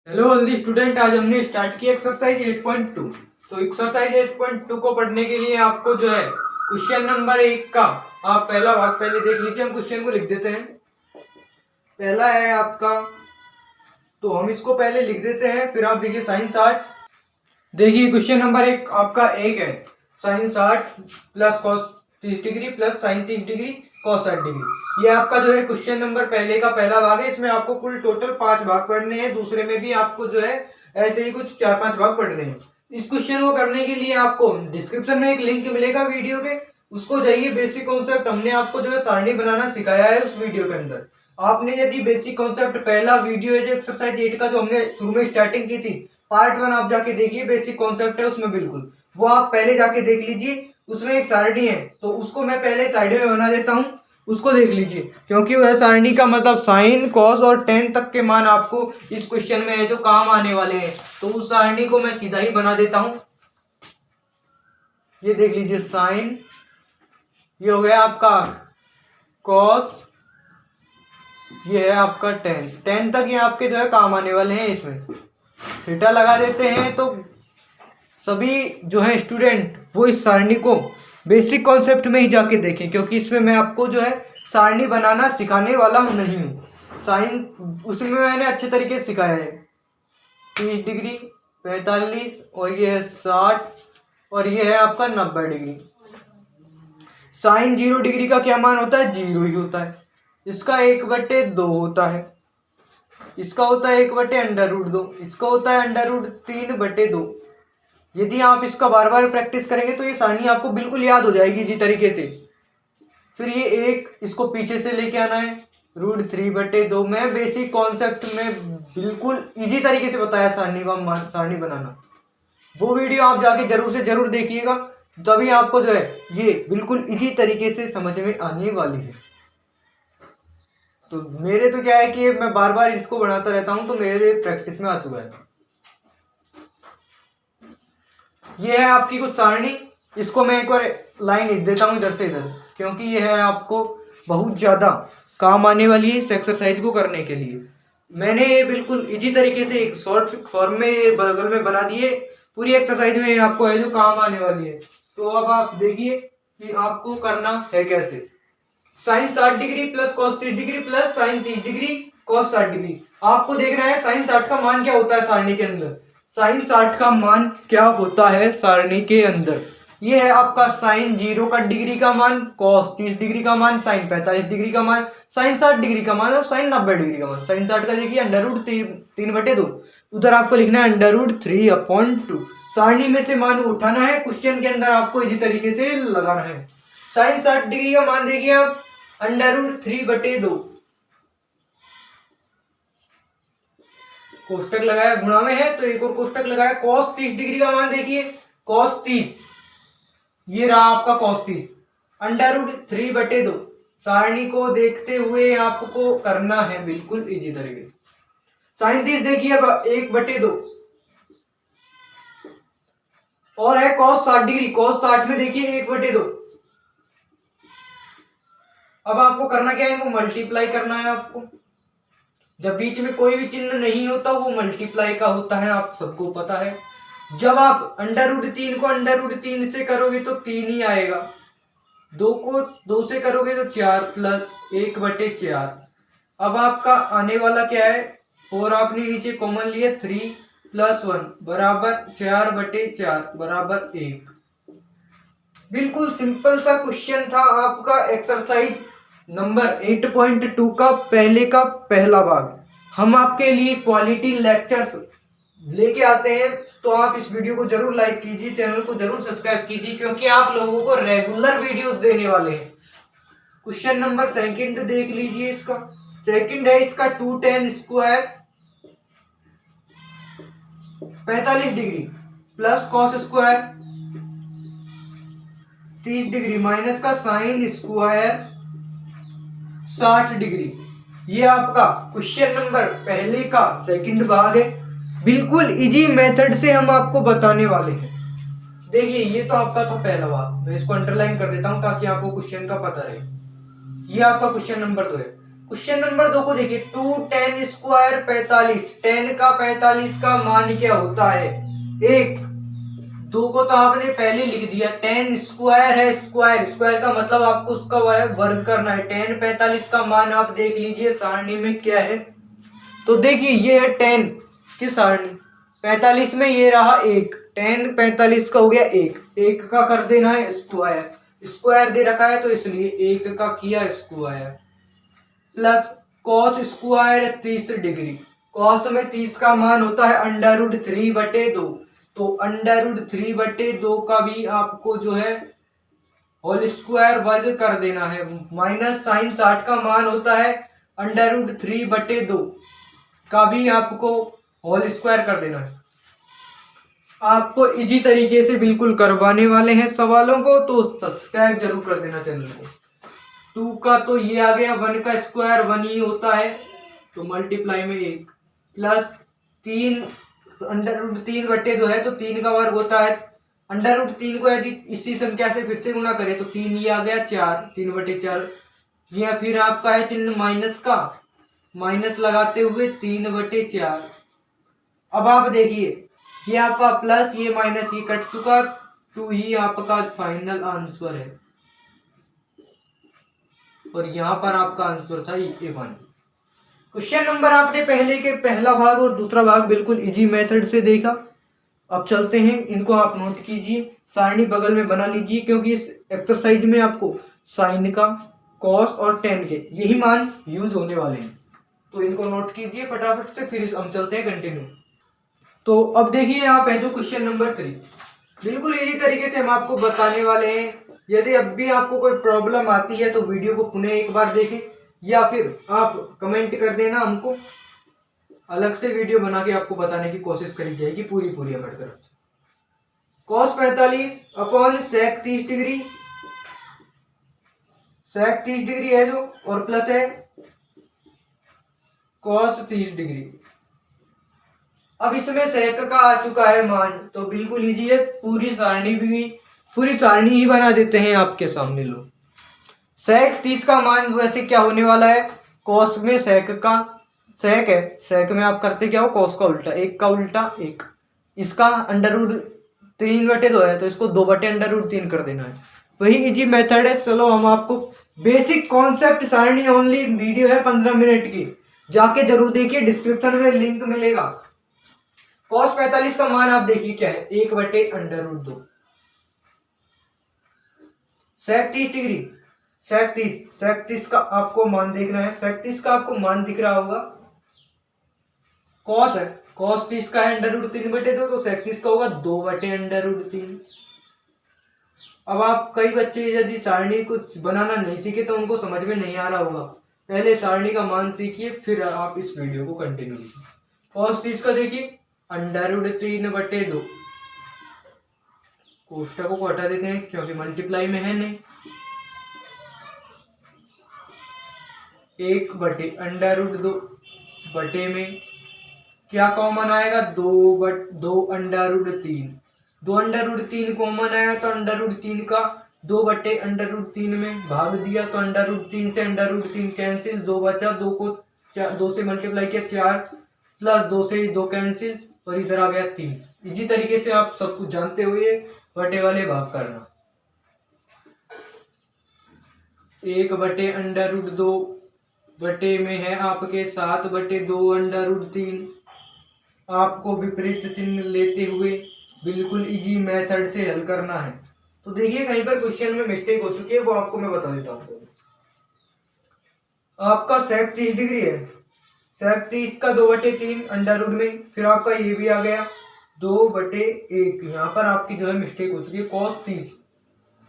Hello all student, आज हमने start किया एक्सरसाइज 8.2। तो एक्सरसाइज 8.2 को पढ़ने के लिए आपको जो है क्वेश्चन नंबर 1 का आप पहला भाग पहले देख लीजिए। हम क्वेश्चन को लिख देते हैं। पहला है आपका, तो हम इसको पहले लिख देते हैं, फिर आप देखिए साइन 60। देखिए क्वेश्चन नंबर 1 आपका एक है, sine 60 plus cos 30 degree plus sine 30 degree cos 60 degree. ये आपका जो है क्वेश्चन नंबर पहले का पहला भाग है। इसमें आपको कुल टोटल 5 भाग पढ़ने हैं। दूसरे में भी आपको जो है ऐसे ही कुछ 4-5 भाग पढ़ने हैं। इस क्वेश्चन को करने के लिए आपको डिस्क्रिप्शन में एक लिंक मिलेगा वीडियो के, उसको जाइए। बेसिक कॉन्सेप्ट हमने आपको जो है सारणी बनाना सिखाया है उस वीडियो के अंदर। आपने यदि बेसिक कॉन्सेप्ट पहला वीडियो है जो एक्सरसाइज 8 का, जो हमने शुरू में स्टार्टिंग की थी, पार्ट 1 आप जाके देखिए। बेसिक कॉन्सेप्ट है उसमें, बिल्कुल वो आप पहले जाके देख लीजिए। उसमें एक सारणी है, तो उसको मैं पहले साइड में बना देता हूं, उसको देख लीजिए। क्योंकि वह सारणी का मतलब साइन कॉस और टेन तक के मान आपको इस क्वेश्चन में है जो काम आने वाले हैं। तो उस सारणी को मैं सीधा ही बना देता हूं। ये देख लीजिए, साइन, ये हो गया आपका कॉस, ये है आपका टेन। टेन तक ये आपके जो है काम आने वाले हैं। इसमें थीटा लगा देते हैं। तो सभी जो है स्टूडेंट वो इस सारणी को बेसिक कॉन्सेप्ट में ही जाके देखें, क्योंकि इसमें मैं आपको जो है सारणी बनाना सिखाने वाला हूँ नहीं हूँ। साइन उसमें मैंने अच्छे तरीके से सिखाया है। 30 डिग्री, 45 और ये है 60 और ये है आपका 90 डिग्री। साइन 0 डिग्री का क्या मान होता है? 0 ही होता है। इसका 1/2 होता है। इसका होता है 1/√2। इसका होता है √3/2। यदि आप इसका बार बार प्रैक्टिस करेंगे तो ये सारणी आपको बिल्कुल याद हो जाएगी इसी तरीके से। फिर ये एक, इसको पीछे से लेके आना है, √3/2। मैं बेसिक कॉन्सेप्ट में बिल्कुल इजी तरीके से बताया सारणी का सारणी बनाना। वो वीडियो आप जाके जरूर से जरूर देखिएगा, तभी आपको जो है ये बिल्कुल इजी तरीके से समझ में आने वाली है। तो मेरे तो क्या है कि मैं बार बार इसको बनाता रहता हूं, तो मेरे प्रैक्टिस में आ चुका है। ये है आपकी कुछ सारणी। इसको मैं एक बार लाइन लिख देता हूं इधर से इधर, क्योंकि ये है आपको बहुत ज्यादा काम आने वाली है इस एक्सरसाइज को करने के लिए। मैंने ये बिल्कुल इजी तरीके से एक शॉर्ट फॉर्म में बगल में बना दिए। पूरी एक्सरसाइज में आपको है जो काम आने वाली है। तो अब आप देखिए कि आपको करना है कैसे। Sine 60 degree plus cos 30 degree plus sine 30 degree cos 60 degree. आपको देखना है साइन 60 का मान क्या होता है सारणी के अंदर। साइन 60 का मान क्या होता है सारणी के अंदर? ये है आपका साइन 0 का डिग्री का मान, कॉस 30 डिग्री का मान, साइन 45 डिग्री का मान, साइन 60 डिग्री का मान और साइन 90 डिग्री का मान। साइन 60 का देखिए √3/2। उधर आपको लिखना है √3/2। सारणी में से मान उठाना है, क्वेश्चन के अंदर आपको इसी तरीके से लगाना है। साइन 60 डिग्री का मान देखिए आप, √3/2। कोष्टक लगाया, गुणा में है तो एक और कोष्टक लगाया। कॉस 30 डिग्री का मान देखिए, कॉस 30, ये रहा आपका कॉस 30, √3/2। सारणी को देखते हुए आपको करना है बिल्कुल इजी तरीके से। साइन 30 देखिए अब 1/2 और है कॉस 60 डिग्री। कॉस 60 में देखिए 1/2। अब आपको करना क्या है, वो मल्टीप्लाई करना है आपको। जब बीच में कोई भी चिन्ह नहीं होता वो मल्टीप्लाई का होता है, आप सबको पता है। जब आप √3 को √3 से करोगे तो 3 ही आएगा। 2 को 2 से करोगे तो 4 प्लस 1/4। अब आपका आने वाला क्या है, 4 आपने नीचे कॉमन लिया, 3 + 1 बराबर 4/4 बराबर 1। बिल्कुल सिंपल सा क्वेश्चन था आपका एक्सरसाइज नंबर 8.2 का पहले का पहला भाग। हम आपके लिए क्वालिटी लेक्चर्स लेके आते हैं, तो आप इस वीडियो को जरूर लाइक कीजिए, चैनल को जरूर सब्सक्राइब कीजिए, क्योंकि आप लोगों को रेगुलर वीडियोस देने वाले हैं। क्वेश्चन नंबर सेकंड देख लीजिए। इसका सेकंड है, इसका 2tan² 45 degree plus cos² 30 degree minus का sin² 60 डिग्री। ये आपका क्वेश्चन नंबर पहले का सेकंड भाग है। बिल्कुल इजी मेथड से हम आपको बताने वाले हैं। देखिए ये तो आपका था पहला भाग, मैं इसको अंडरलाइन कर देता हूं ताकि आपको क्वेश्चन का पता रहे। ये आपका क्वेश्चन नंबर 2 है। क्वेश्चन नंबर 2 को देखिए, 2 10 स्क्वायर 45, 10 का 45 का मान क्या होता है? एक, 2 को तो आपने पहले लिख दिया, 10 स्क्वायर है, स्क्वायर स्क्वायर का मतलब आपको उसका वर्ग करना है। 10 45 का मान आप देख लीजिए सारणी में क्या है, तो देखिए ये है 10 की सारणी, 45 में ये रहा एक, 10 45 का हो गया एक का कर देना है स्क्वायर, स्क्वायर दे रखा है तो इसलिए एक का किया square, plus cos square 30 degree, cos में 30 का मान होता है अंडर रूट 3/2, तो अंडर रूट 3/2 का भी आपको जो है होल स्क्वायर वर्ग कर देना है, माइनस साइन 60 का मान होता है अंडर रूट 3/2 का भी आपको होल स्क्वायर कर देना है। आपको इजी तरीके से बिल्कुल करवाने वाले हैं सवालों को, तो सब्सक्राइब जरूर कर देना चैनल को। 2 का तो ये आ गया, 1 का स्क्वायर 1 ही होता है, तो मल्टीप्लाई में 1, प्लस 3 अंडर रूट 3/2 है तो 3 का वर्ग होता है, अंडर रूट 3 को यदि इसी संख्या से फिर से गुणा करें तो 3 ये आ गया 4, 3/4, यह फिर आपका है चिन्ह माइनस का, माइनस लगाते हुए 3/4। अब आप देखिए ये आपका प्लस ये माइनस ये कट चुका, 2 ही आपका फाइनल आंसर है, और यहां पर आपका आंसर था ये 1। क्वेश्चन नंबर आपने पहले के पहला भाग और दूसरा भाग बिल्कुल इजी मेथड से देखा। अब चलते हैं, इनको आप नोट कीजिए, सारणी बगल में बना लीजिए, क्योंकि इस एक्सरसाइज में आपको साइन का, कॉस और टेन के यही मान यूज होने वाले हैं, तो इनको नोट कीजिए फटाफट से, फिर हम चलते हैं कंटिन्यू। तो अब देखिए आप है जो क्वेश्चन नंबर 3, बिल्कुल इजी तरीके से हम आपको बताने वाले हैं। यदि अब भी आपको कोई प्रॉब्लम आती है तो वीडियो को पुनः एक बार देखें, या फिर आप कमेंट कर देना, हमको अलग से वीडियो बना के आपको बताने की कोशिश करी जाएगी पूरी हमारी तरफ से। cos 45 upon sec 30 degree, sec 30 degree है जो, और प्लस है cos 30 डिग्री। अब इसमें sec का आ चुका है मान, तो बिल्कुल इजी है, पूरी सारणी ही बना देते हैं आपके सामने। लो, sec 30 का मान वैसे क्या होने वाला है, cos में sec का sec है, sec में आप करते क्या हो, cos का उल्टा, एक का उल्टा एक, इसका अंडर रूट 3/2 है तो इसको 2/√3 कर देना है, वही इजी मेथड है। चलो हम आपको बेसिक कॉन्सेप्ट, सारणी ओनली वीडियो है 15 मिनट की, जाके जरूर देखिए, डिस्क्रिप्शन में लिंक मिलेगा। cos 45 का मान आप देखिए क्या है, 1/√2, sec 30 डिग्री, sec 30 का आपको मान देखना है, sec 30 का आपको मान दिख रहा होगा, cos है, cos 30 का है √3/2, तो sec 30 का होगा 2/√3। अब आप कई बच्चे यदि सारणी कुछ बनाना नहीं सीखे तो उनको समझ में नहीं आ रहा होगा, पहले सारणी का मान सीखिए फिर आप इस वीडियो को कंटिन्यू कीजिए। cos 30 का देखिए √3/2, कोष्टकों को हटा देते हैं क्योंकि मल्टीप्लाई में है नहीं, 1/√2 बटे में क्या कॉमन आएगा, 2/√3, 2/√3 कॉमन आया तो √3 का 2/√3 में भाग दिया, तो √3 से √3 कैंसिल, 2 बचा, 2 को 2 से मल्टीप्लाई किया 4, प्लस 2 से 2 कैंसिल, और इधर आ गया 3। इसी तरीके से आप सब कुछ जानते हुए बटे वाले भाग करना, 1/√2 बटे में है आपके 7/2√3, आपको विपरीत चिन्ह लेते हुए बिल्कुल इजी मेथड से हल करना है। तो देखिए कहीं पर क्वेश्चन में मिस्टेक हो चुकी है, वो आपको मैं बता देता हूँ। आपका sec 30 डिग्री है, sec 30 का 2/3 अंडर रूट में, फिर आपका ये भी आ गया 2/1, यहाँ पर आपकी जो है मिस्टेक हो चुकी है,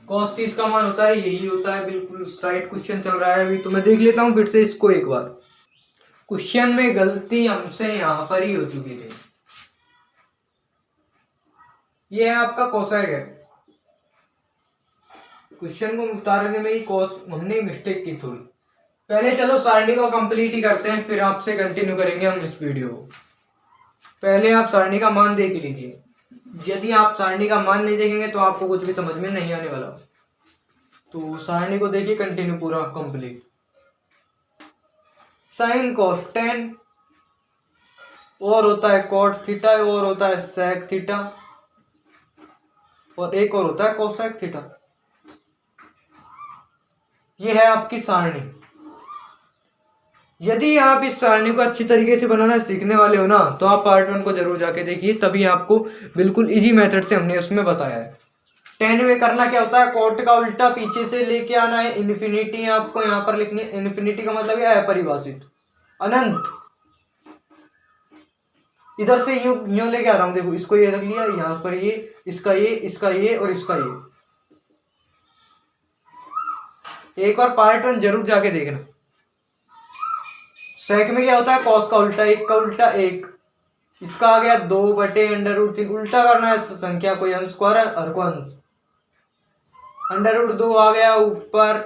cos 30 का मान होता है यही होता है, बिल्कुल स्ट्राइट क्वेश्चन चल रहा है अभी, तो मैं देख लेता हूँ फिर से इसको एक बार। क्वेश्चन में गलती हमसे यहाँ पर ही हो चुकी थी, ये है आपका कोसेक है, क्वेश्चन को उतारने में ही हमने मिस्टेक की थोड़ी। पहले चलो सारणी को कंप्लीट ही करते हैं, फिर आपसे कंटिन्यू करेंगे हम इस वीडियो को। पहले आप सारणी का मान देख लीजिए, यदि आप सारणी का मान नहीं देखेंगे तो आपको कुछ भी समझ में नहीं आने वाला, तो सारणी को देखिए कंटिन्यू पूरा कंप्लीट। साइन कॉस टेन, और होता है कॉट थीटा, और होता है सेक थीटा, और एक और होता है कोसेक थीटा। ये है आपकी सारणी। यदि आप इस सारणी को अच्छी तरीके से बनाना सीखने वाले हो ना, तो आप पार्ट 1 को जरूर जाके देखिए, तभी आपको बिल्कुल इजी मेथड से हमने उसमें बताया है। 10 में करना क्या होता है, कोट का उल्टा पीछे से लेके आना है, इन्फिनिटी आपको यहाँ पर लिखनी है। इन्फिनिटी का मतलब है अपरिभाषित, अनंत। इधर से यूं लेके आ रहा हूं, देखो इसको ये रख लिया, यहाँ पर ये, इसका ये, इसका ये और इसका ये। एक बार पार्ट 1 जरूर जाके देखना। सेक में क्या होता है, कॉस का उल्टा, एक का उल्टा एक, इसका आ गया 2/√3। उल्टा करना है संख्या, कोई अंश को हर को अंश। √2 आ गया ऊपर,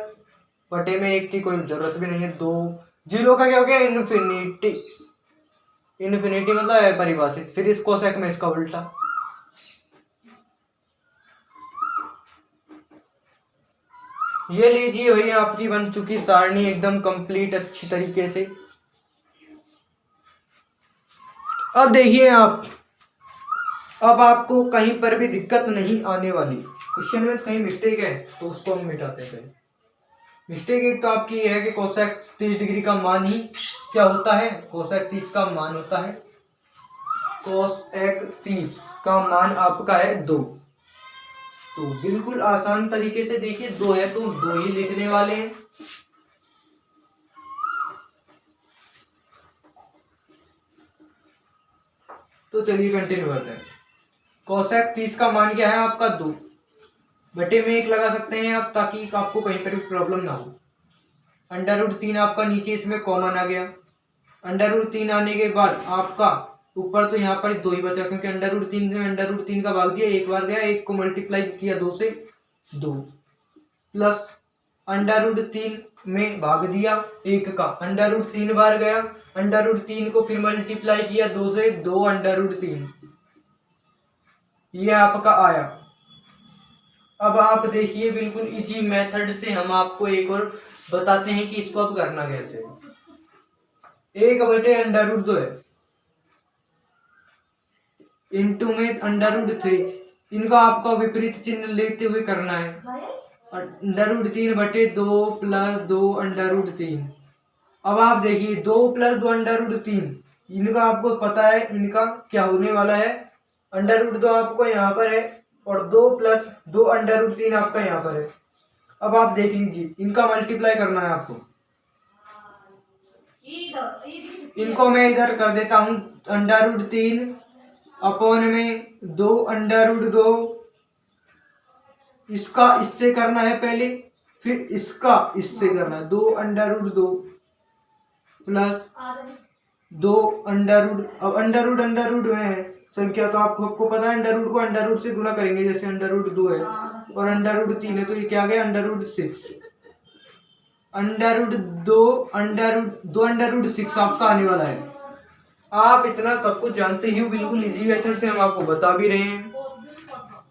बटे में एक की कोई जरूरत भी नहीं है, 2। जीरो का क्या हो गया, इन्फिनिटी। इन्फिनिटी मतलब है परिभाषित। फिर इस कोसेक में इसका उल्टा। ये लीजिए वही आपकी बन चुकी सारणी, एकदम कंप्लीट अच्छी तरीके से। अब देखिए आप, अब आपको कहीं पर भी दिक्कत नहीं आने वाली। क्वेश्चन में कहीं मिस्टेक है तो उसको हम मिटाते हैं। मिस्टेक एक तो आपकी ये है कि कोसेक 30 डिग्री का मान ही क्या होता है, कोसेक 30 का मान होता है, कोसेक 30 का मान आपका है 2। तो बिल्कुल आसान तरीके से देखिए, 2 है तो 2 ही लिखने वाले हैं। तो चलिए कंटिन्यू करते हैं। कोसेक 30 का मान क्या है आपका 2, बटे में 1 लगा सकते हैं आप, ताकि आपको कहीं पर भी प्रॉब्लम ना हो। √3 आपका नीचे इसमें कॉमन आ गया। √3 आने के बाद आपका ऊपर तो यहाँ पर 2 ही बचा, क्योंकि √3 में √3 का भाग दिया, एक बार गया, एक को मल्टीप्लाई किया 2 से, 2 प्लस √3 में भाग दिया 1 का, √3 बार गया, √3 को फिर मल्टीप्लाई किया 2 से, 2 √3, ये आपका आया। अब आप देखिए बिल्कुल इजी मेथड से हम आपको एक और बताते हैं कि इसको अब करना कैसे। 1/√2 है, इंटू में √3, इनका आपको विपरीत चिन्ह लेते हुए करना है। √3/2 प्लस 2 √3। अब आप देखिए 2 प्लस 2 √3, इनका आपको पता है इनका क्या होने वाला है। √2 आपको यहाँ पर है और 2 प्लस 2 √3 आपका यहाँ पर है। अब आप देख लीजिए, इनका मल्टीप्लाई करना है आपको। इनको मैं इधर कर देता हूँ, √3 अपॉन में 2 √2, इसका इससे करना है पहले, फिर इसका इससे करना है, 2 √2 प्लस 2 √√√में है संख्या, तो आपको पता है √रूट को √रूट से गुणा करेंगे, जैसे √2 है और √3 है, तो ये क्या आ गया √6। √2 √6 आपका आने वाला है। आप इतना सब कुछ जानते ही हो, बिल्कुल इजी मेथड से हम आपको बता भी रहे हैं,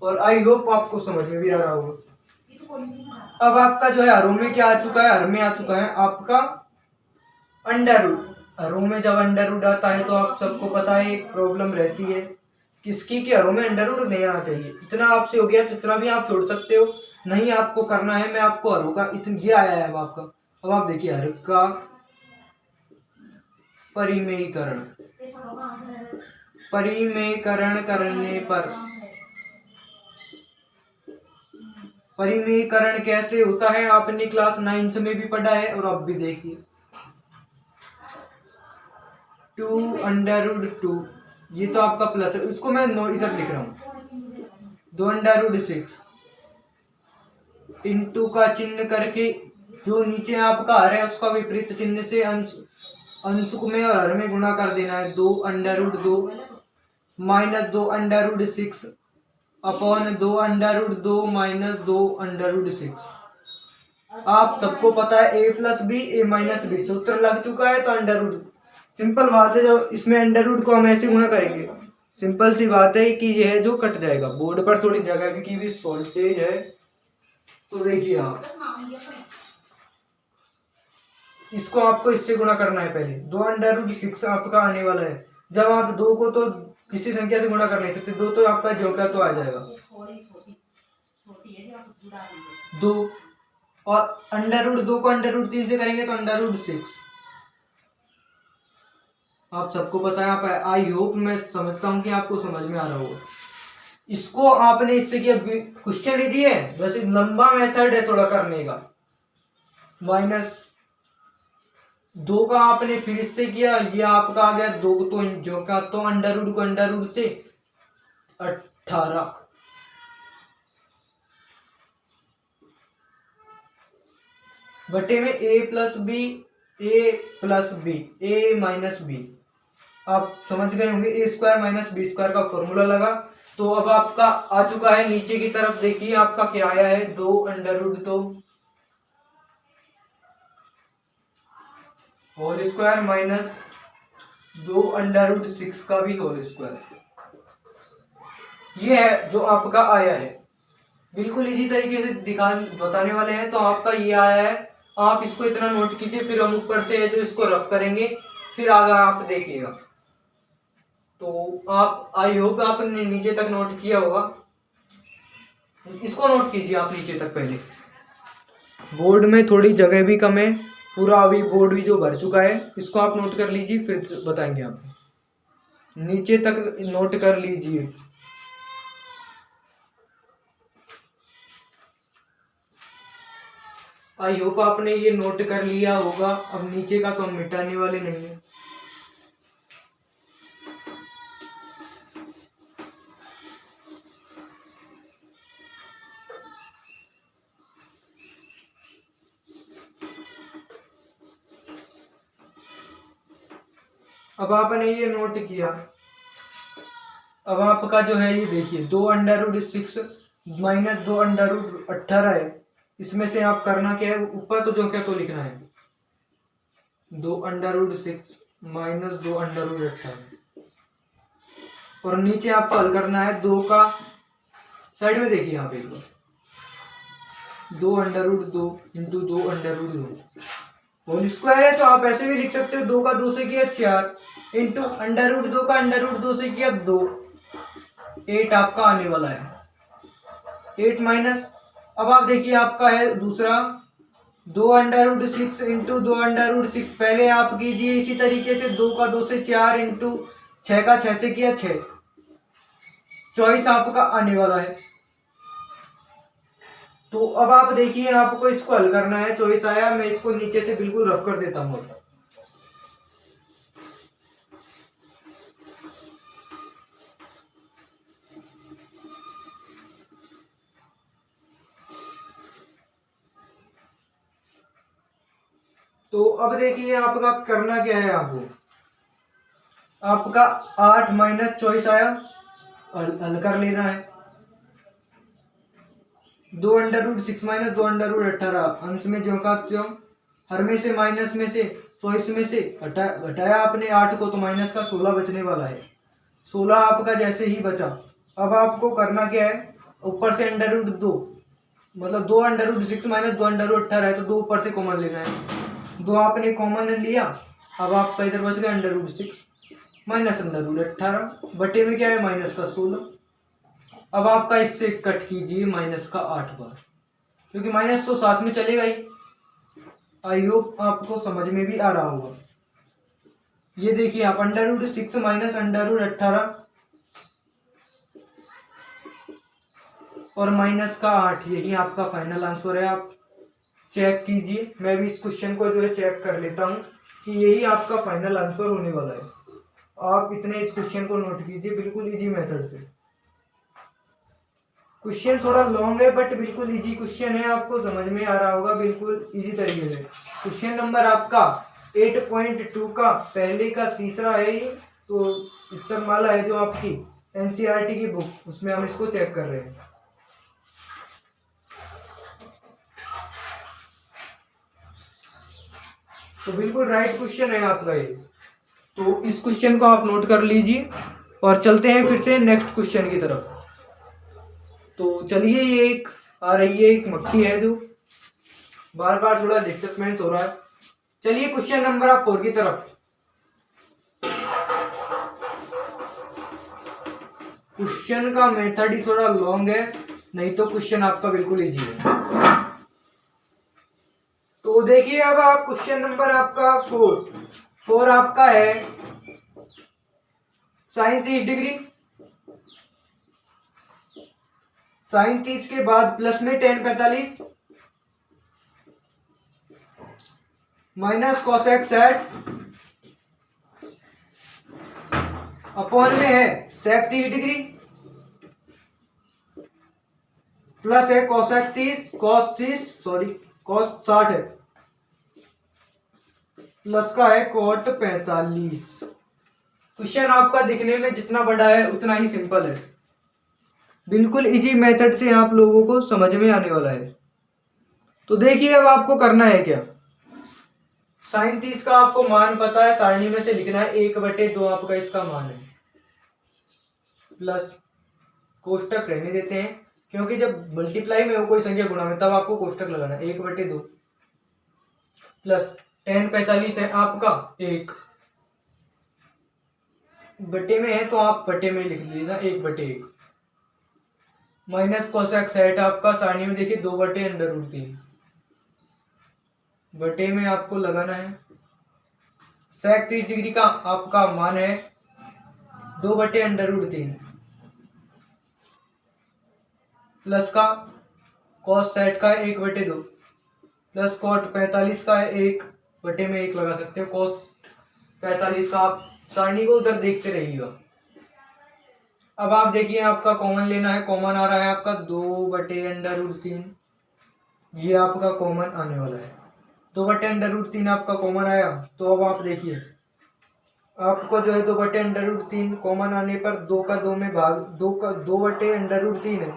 और आई होप आपको समझ में भी आ रहा होगा। अब आपका जो है हरों में क्या आ चुका है, हर में आ चुका है आपका √। हरों में जब √ आता है तो आप सबको पता है एक प्रॉब्लम रहती है किसकी, कि हरों में √ नहीं आना चाहिए। इतना आपसे हो गया तो इतना भी आप छोड़ सकते हो, नहीं आपको करना है, मैं आपको हरों का इतना ये आया है अब आपका। अब आप देखिए हर का परिमेयीकरण, परिमेयीकरण करने पर, परिमेयीकरण कैसे होता है आपने क्लास 9th में भी पढ़ा है, और अब भी देखिए 2 √2, ये तो आपका प्लस है, उसको मैं इधर लिख रहा हूँ 2 √6 इंटू का चिन्ह करके, जो नीचे आपका हर है उसका विपरीत चिन्ह से अंश में और हर में गुणा कर देना है। 2 √2 माइनस 2 √6 अपॉन 2 √2 माइनस 2 √6। आप सबको पता है a plus B a minus B, सूत्र लग चुका है, तो √। सिंपल बात है, जो इसमें √ को हम ऐसे गुणा करेंगे, सिंपल सी बात है कि यह जो कट जाएगा। बोर्ड पर थोड़ी जगह की भी शॉर्टेज है, तो देखिए आप इसको आपको इससे गुणा करना है पहले। 2√6 आपका आने वाला है। जब आप 2 को तो किसी संख्या से गुणा कर नहीं सकते, 2 तो आपका जो का तो आ जाएगा 2, और √2 को √3 से करेंगे तो √6। आप सबको पता है, आप आई होप, मैं समझता हूँ कि आपको समझ में आ रहा होगा। इसको आपने इससे किया, क्वेश्चन इजी है, बस लंबा मेथड है थोड़ा करने का। -2 का आपने फिर इससे किया, ये आपका आ गया 2 तो जो का तो √2 को √2 से 18 बटे में a + b आप समझ गए होंगे। a² - b² का फॉर्मूला लगा। तो अब आपका आ चुका है नीचे की तरफ, देखिए आपका क्या आया है, 2√2 होल स्क्वायर माइनस 2√6 का भी होल स्क्वायर। ये है जो आपका आया है। बिल्कुल इजी तरीके से बताने वाले हैं। तो आपका ये आया है, आप इसको इतना नोट कीजिए, फिर हम ऊपर से जो इसको रफ करेंगे, फिर आगे आप देखिएगा। तो आप आई होप आपने नीचे तक नोट किया होगा। इसको नोट कीजिए आप नीचे तक। पहले बोर्ड में थोड़ी जगह भी कम है, पूरा अभी बोर्ड भी जो भर चुका है, इसको आप नोट कर लीजिए, फिर बताएंगे आपको। नीचे तक नोट कर लीजिए। आई होप आपने ये नोट कर लिया होगा। अब नीचे का तो हम मिटाने वाले नहीं है। अब आपने ये नोट किया। अब आपका जो है ये देखिए 2√6 माइनस 2√18 है। इसमें से आप करना क्या है, ऊपर तो जो क्या तो लिखना है 2√6 माइनस 2√18, और नीचे आपको हल करना है 2 का। साइड में देखिए यहाँ पे 2√2 इंटू 2√2 होल स्क्वायर है। तो आप ऐसे भी लिख सकते हो, 2 का 2 से किया 4 इंटू √2 का √2 से किया 2, 8 आपका आने वाला है। 8 माइनस, अब आप देखिए आपका है दूसरा 2√6 इंटू 2√6। पहले आप कीजिए इसी तरीके से, 2 का 2 से 4 इंटू 6 का 6 से किया 6, 24 आपका आने वाला है। तो अब आप देखिए आपको इसको हल करना है। 24 आया, मैं इसको नीचे से बिल्कुल रफ कर देता हूँ। तो अब देखिए आपका करना क्या है, आपका 8 माइनस 24 आया, हल कर लेना है। 2√6 माइनस 2√18 अंश में जो का त्यों, हर में से माइनस में से 24 में से घटाया आपने 8 को, तो माइनस का 16 बचने वाला है। 16 आपका जैसे ही बचा, अब आपको करना क्या है, ऊपर से √2 मतलब 2√6 माइनस 2√18 है, तो 2 ऊपर से कॉमन लेना है। 2 आपने कॉमन लिया, अब आपका इधर बच गया √6 माइनस √18 बटे में क्या है माइनस का 16। अब आपका इससे कट कीजिए माइनस का 8 बार, क्योंकि माइनस तो साथ में चलेगा ही। आई होप आपको समझ में भी आ रहा होगा। ये देखिए आप √6 माइनस √18 और माइनस का 8, यही आपका फाइनल आंसर है। आप चेक कीजिए, मैं भी इस क्वेश्चन को जो है चेक कर लेता हूँ कि यही आपका फाइनल आंसर होने वाला है। आप इतने इस क्वेश्चन को नोट कीजिए, बिल्कुल इजी मेथड से। क्वेश्चन थोड़ा लॉन्ग है बट बिल्कुल इजी क्वेश्चन है, आपको समझ में आ रहा होगा बिल्कुल इजी तरीके से। क्वेश्चन नंबर आपका 8.2 का पहले का तीसरा है ये, तो उत्तर माला है जो आपकी एनसीईआरटी की बुक, उसमें हम इसको चेक कर रहे हैं। तो बिल्कुल राइट क्वेश्चन है आपका ये। तो इस क्वेश्चन को आप नोट कर लीजिए और चलते हैं फिर से नेक्स्ट क्वेश्चन की तरफ। तो चलिए, ये एक आ रही है, एक मक्खी है जो बार बार थोड़ा डिस्टर्बेंस हो रहा है, चलिए क्वेश्चन नंबर 4 की तरफ। क्वेश्चन का मेथड ही थोड़ा लॉन्ग है, नहीं तो क्वेश्चन आपका बिल्कुल इजी है। तो देखिए अब आप क्वेश्चन नंबर आपका 4 आपका है साइन 30 डिग्री, साइन 30 के बाद प्लस में टेन 45 माइनस कॉसेक 60 अपॉन में है सेक 30 डिग्री प्लस है कॉसेक 30 कॉस 60 है प्लस का है कोट 45। क्वेश्चन आपका दिखने में जितना बड़ा है उतना ही सिंपल है, बिल्कुल इजी मेथड से आप लोगों को समझ में आने वाला है। तो देखिए अब आपको करना है क्या, साइन 30 का आपको मान पता है, सारणी में से लिखना है 1/2 आपका इसका मान है, प्लस कोष्टक रहने देते हैं क्योंकि जब मल्टीप्लाई में हो कोई संख्या गुणा में तब आपको कोष्टक लगाना है, 1/2 प्लस टेन 45 है आपका 1 बटे में है तो आप बटे में लिख लीजिए 1/1 माइनस कोसेक 60 आपका सारणी में देखिए 2/√3 बटे में आपको लगाना है सेक 30 डिग्री का आपका मान है 2/√3 प्लस का कॉस 60 का 1/2 प्लस कॉट 45 का है 1 बटे में 1 लगा सकते हो, कॉस 45 का आप सारणी को उधर देखते रहिएगा। अब आप देखिए आपका कॉमन लेना है, कॉमन आ रहा है आपका 2/√3, ये आपका कॉमन आने वाला है 2/√3 आपका कॉमन आया। तो अब आप देखिए आपको जो है 2/√3 कॉमन आने पर 2 का 2 में भाग 2/√3 है,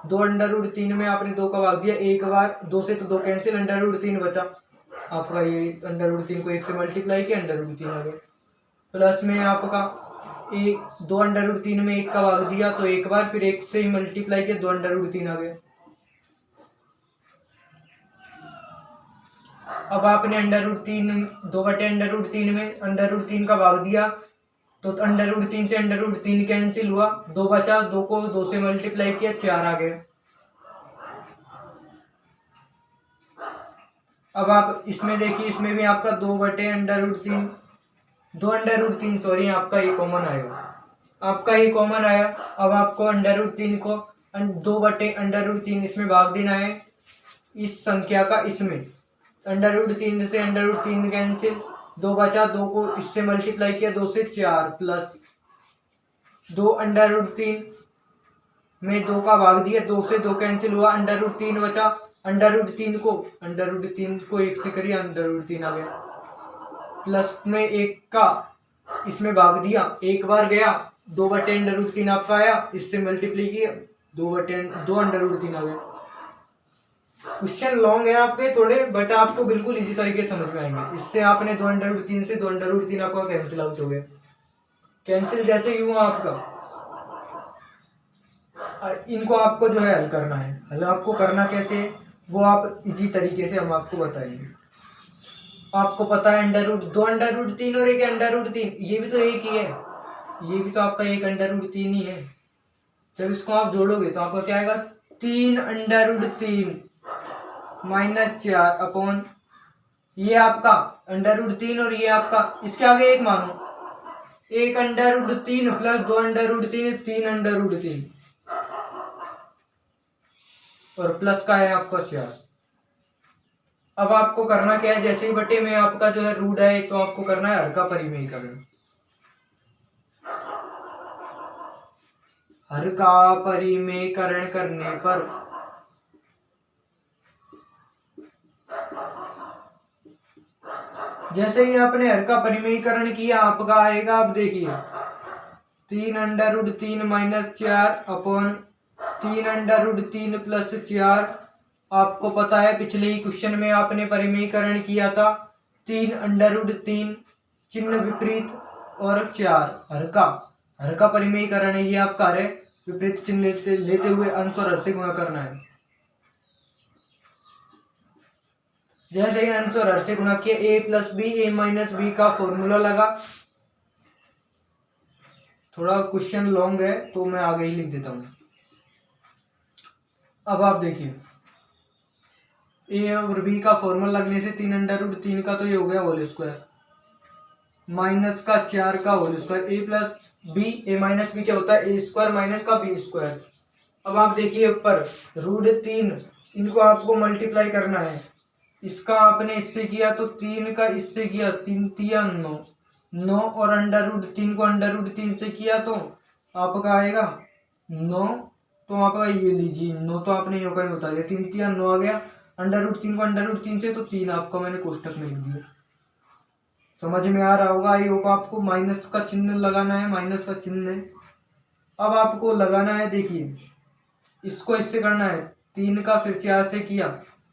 2/√3 में आपने 2 का भाग दिया एक बार, 2 से तो 2 कैंसिल, √3 बचा आपका, ये √3 को 1 से मल्टीप्लाई किया √3 आ गया, प्लस में आपका 2/√3 में 1 का भाग दिया तो एक बार, फिर 1 से ही मल्टीप्लाई किया 2/√3 आ गया। अब आपने √3 2/√3 में √3 का भाग दिया तो √3 से √3 कैंसिल हुआ, 2 बचा, 2 को 2 से मल्टीप्लाई किया 4 आ गया। अब आप इसमें देखिए, इसमें भी आपका 2/√3 सॉरी आपका ये कॉमन आएगा, आपका ये कॉमन आया। अब आपको √3 को 2/√3 इसमें भाग देना है इस संख्या का, इसमें √3 से √3 कैंसिल, 2 बचा, 2 को इससे मल्टीप्लाई किया 2 से 4 प्लस 2/√3 में 2 का भाग दिया, 2 से 2 कैंसिल हुआ, √3 बचा, √3 को 1 से करिए √3 आ गया, प्लस में 1 का इसमें भाग दिया एक बार गया, 2/√3 आपका आया, इससे मल्टीप्लाई किया 2/2 आ गया। क्वेश्चन लॉन्ग है आपके थोड़े, बट आपको बिल्कुल इजी तरीके से समझ में आएंगे। इससे आपने 2/3 से 2/3 आपका कैंसिल आउट हो गया, कैंसिल जैसे ही हुआ आपका, इनको आपको जो है हल करना है। हल आपको करना कैसे वो आप इजी तरीके से हम आपको बताएंगे। आपको पता है 2/3 और 1/3 ये भी तो एक ही है, ये भी तो आपका 1/3 ही है। जब इसको आप जोड़ोगे तो आपका क्या आएगा 3/3 -4 अपॉन ये आपका √3 और ये आपका, इसके आगे एक मानो 1/3 प्लस 2/3 3/3 और प्लस का है आपका 4। अब आपको करना क्या है, जैसे ही बटे में आपका जो है रूट है तो आपको करना है हर का परिमेयीकरण। हर का परिमेयीकरण करने पर जैसे ही आपने हर का परिमेयीकरण किया आपका आएगा, अब देखिए 3/3 -4 अपॉन 3/3 प्लस 4। आपको पता है पिछले ही क्वेश्चन में आपने परिमेयीकरण किया था 3/3 चिन्ह विपरीत और 4 हर का परिमेयीकरण है, ये आपका है विपरीत चिन्ह लेते हुए अंश और हर से गुणा करना है। जैसे ही आंसर हर से गुणा किया, ए plus B A minus B का फॉर्मूला लगा। थोड़ा क्वेश्चन लॉन्ग है तो मैं आगे ही लिख देता हूं। अब आप देखिए, ए और बी का फॉर्मूला लगने से 3√3 का तो ये हो गया होल स्क्वायर, माइनस का 4 का whole square, A plus B A minus B क्या होता है, ए स्क्वायर माइनस का बी स्क्वायर। अब आप देखिए ऊपर √3, इनको आपको मल्टीप्लाई करना है। इसका आपने इससे किया तो 3 का इससे किया, 3 3 9, 9 और √3 को √3 से किया तो आपका आएगा 9। तो आपका ये लीजिए 9 तो आपने यो कहीं होता है, 3 3 9 आ गया, √3 को √3 से तो 3 आपका मैंने कोष्टक में लिख दिया। समझ में आ रहा होगा। आई होप आपको माइनस का चिन्ह लगाना है, माइनस का चिन्ह है। अब आपको लगाना है, देखिए इसको इससे करना है, 3 का फिर 4 से किया,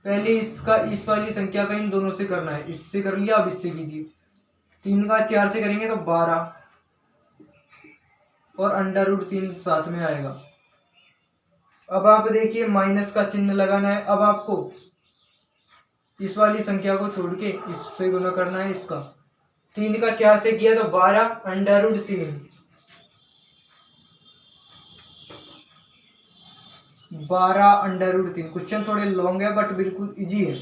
पहले इसका इस वाली संख्या का इन दोनों से करना है, इससे कर लिया। अब इससे कीजिए, 3 का 4 से करेंगे तो 12 और √3 साथ में आएगा। अब आप देखिए माइनस का चिन्ह लगाना है। अब आपको इस वाली संख्या को छोड़ के इससे गुना करना है इसका, 3 का 4 से किया तो 12 √3, 12 √3। क्वेश्चन थोड़े लॉन्ग है बट बिल्कुल इजी है।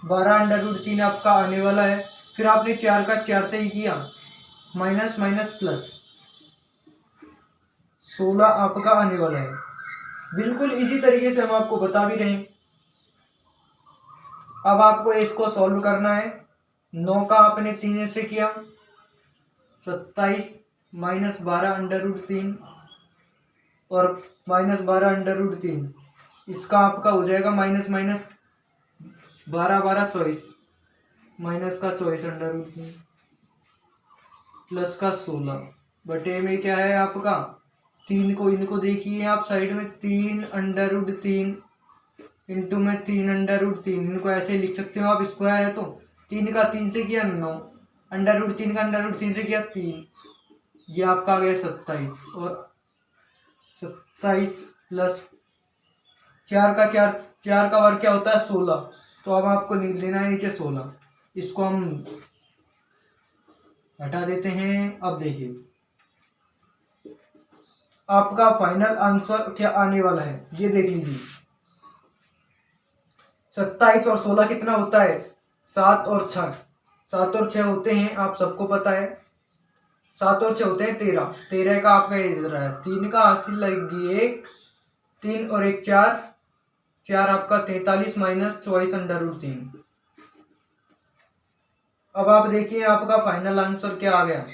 12 √3 आपका आने वाला है। फिर आपने 4 का 4 से ही किया, माइनस माइनस प्लस, 16 आपका आने वाला है। बिल्कुल इजी तरीके से हम आपको बता भी रहे हैं। अब आपको इसको सॉल्व करना है। 9 का आपने 3 से किया, 27 माइनस 12 √3 और माइनस 12 √3, इसका आपका हो जाएगा माइनस माइनस 12 12 24, माइनस का 24 √3 प्लस का 16 बटे में क्या है आपका 3 को इनको देखिए आप साइड में, 3 √3 इंटू में 3 √3, इनको ऐसे लिख सकते हो आप, स्क्वायर है तो 3 का 3 से किया 9, √3 का √3 से किया 3, ये आपका आ गया 27 और 27 प्लस 4 का 4 का वर्ग क्या होता है 16, तो अब आपको लेना है नीचे 16, इसको हम हटा देते हैं। अब देखिए आपका फाइनल आंसर क्या आने वाला है, ये देख लीजिए। 27 और 16 कितना होता है, 7 और 6, 7 और 6 होते हैं, आप सबको पता है। 7 और 6 होते हैं 13, 13 का आपका ये दे रहा है, 3 का हासिल लगेगी 1, 3 और 1 4, 4 आपका 43 माइनस 24 √3। अब आप देखिए आपका फाइनल आंसर क्या आ गया।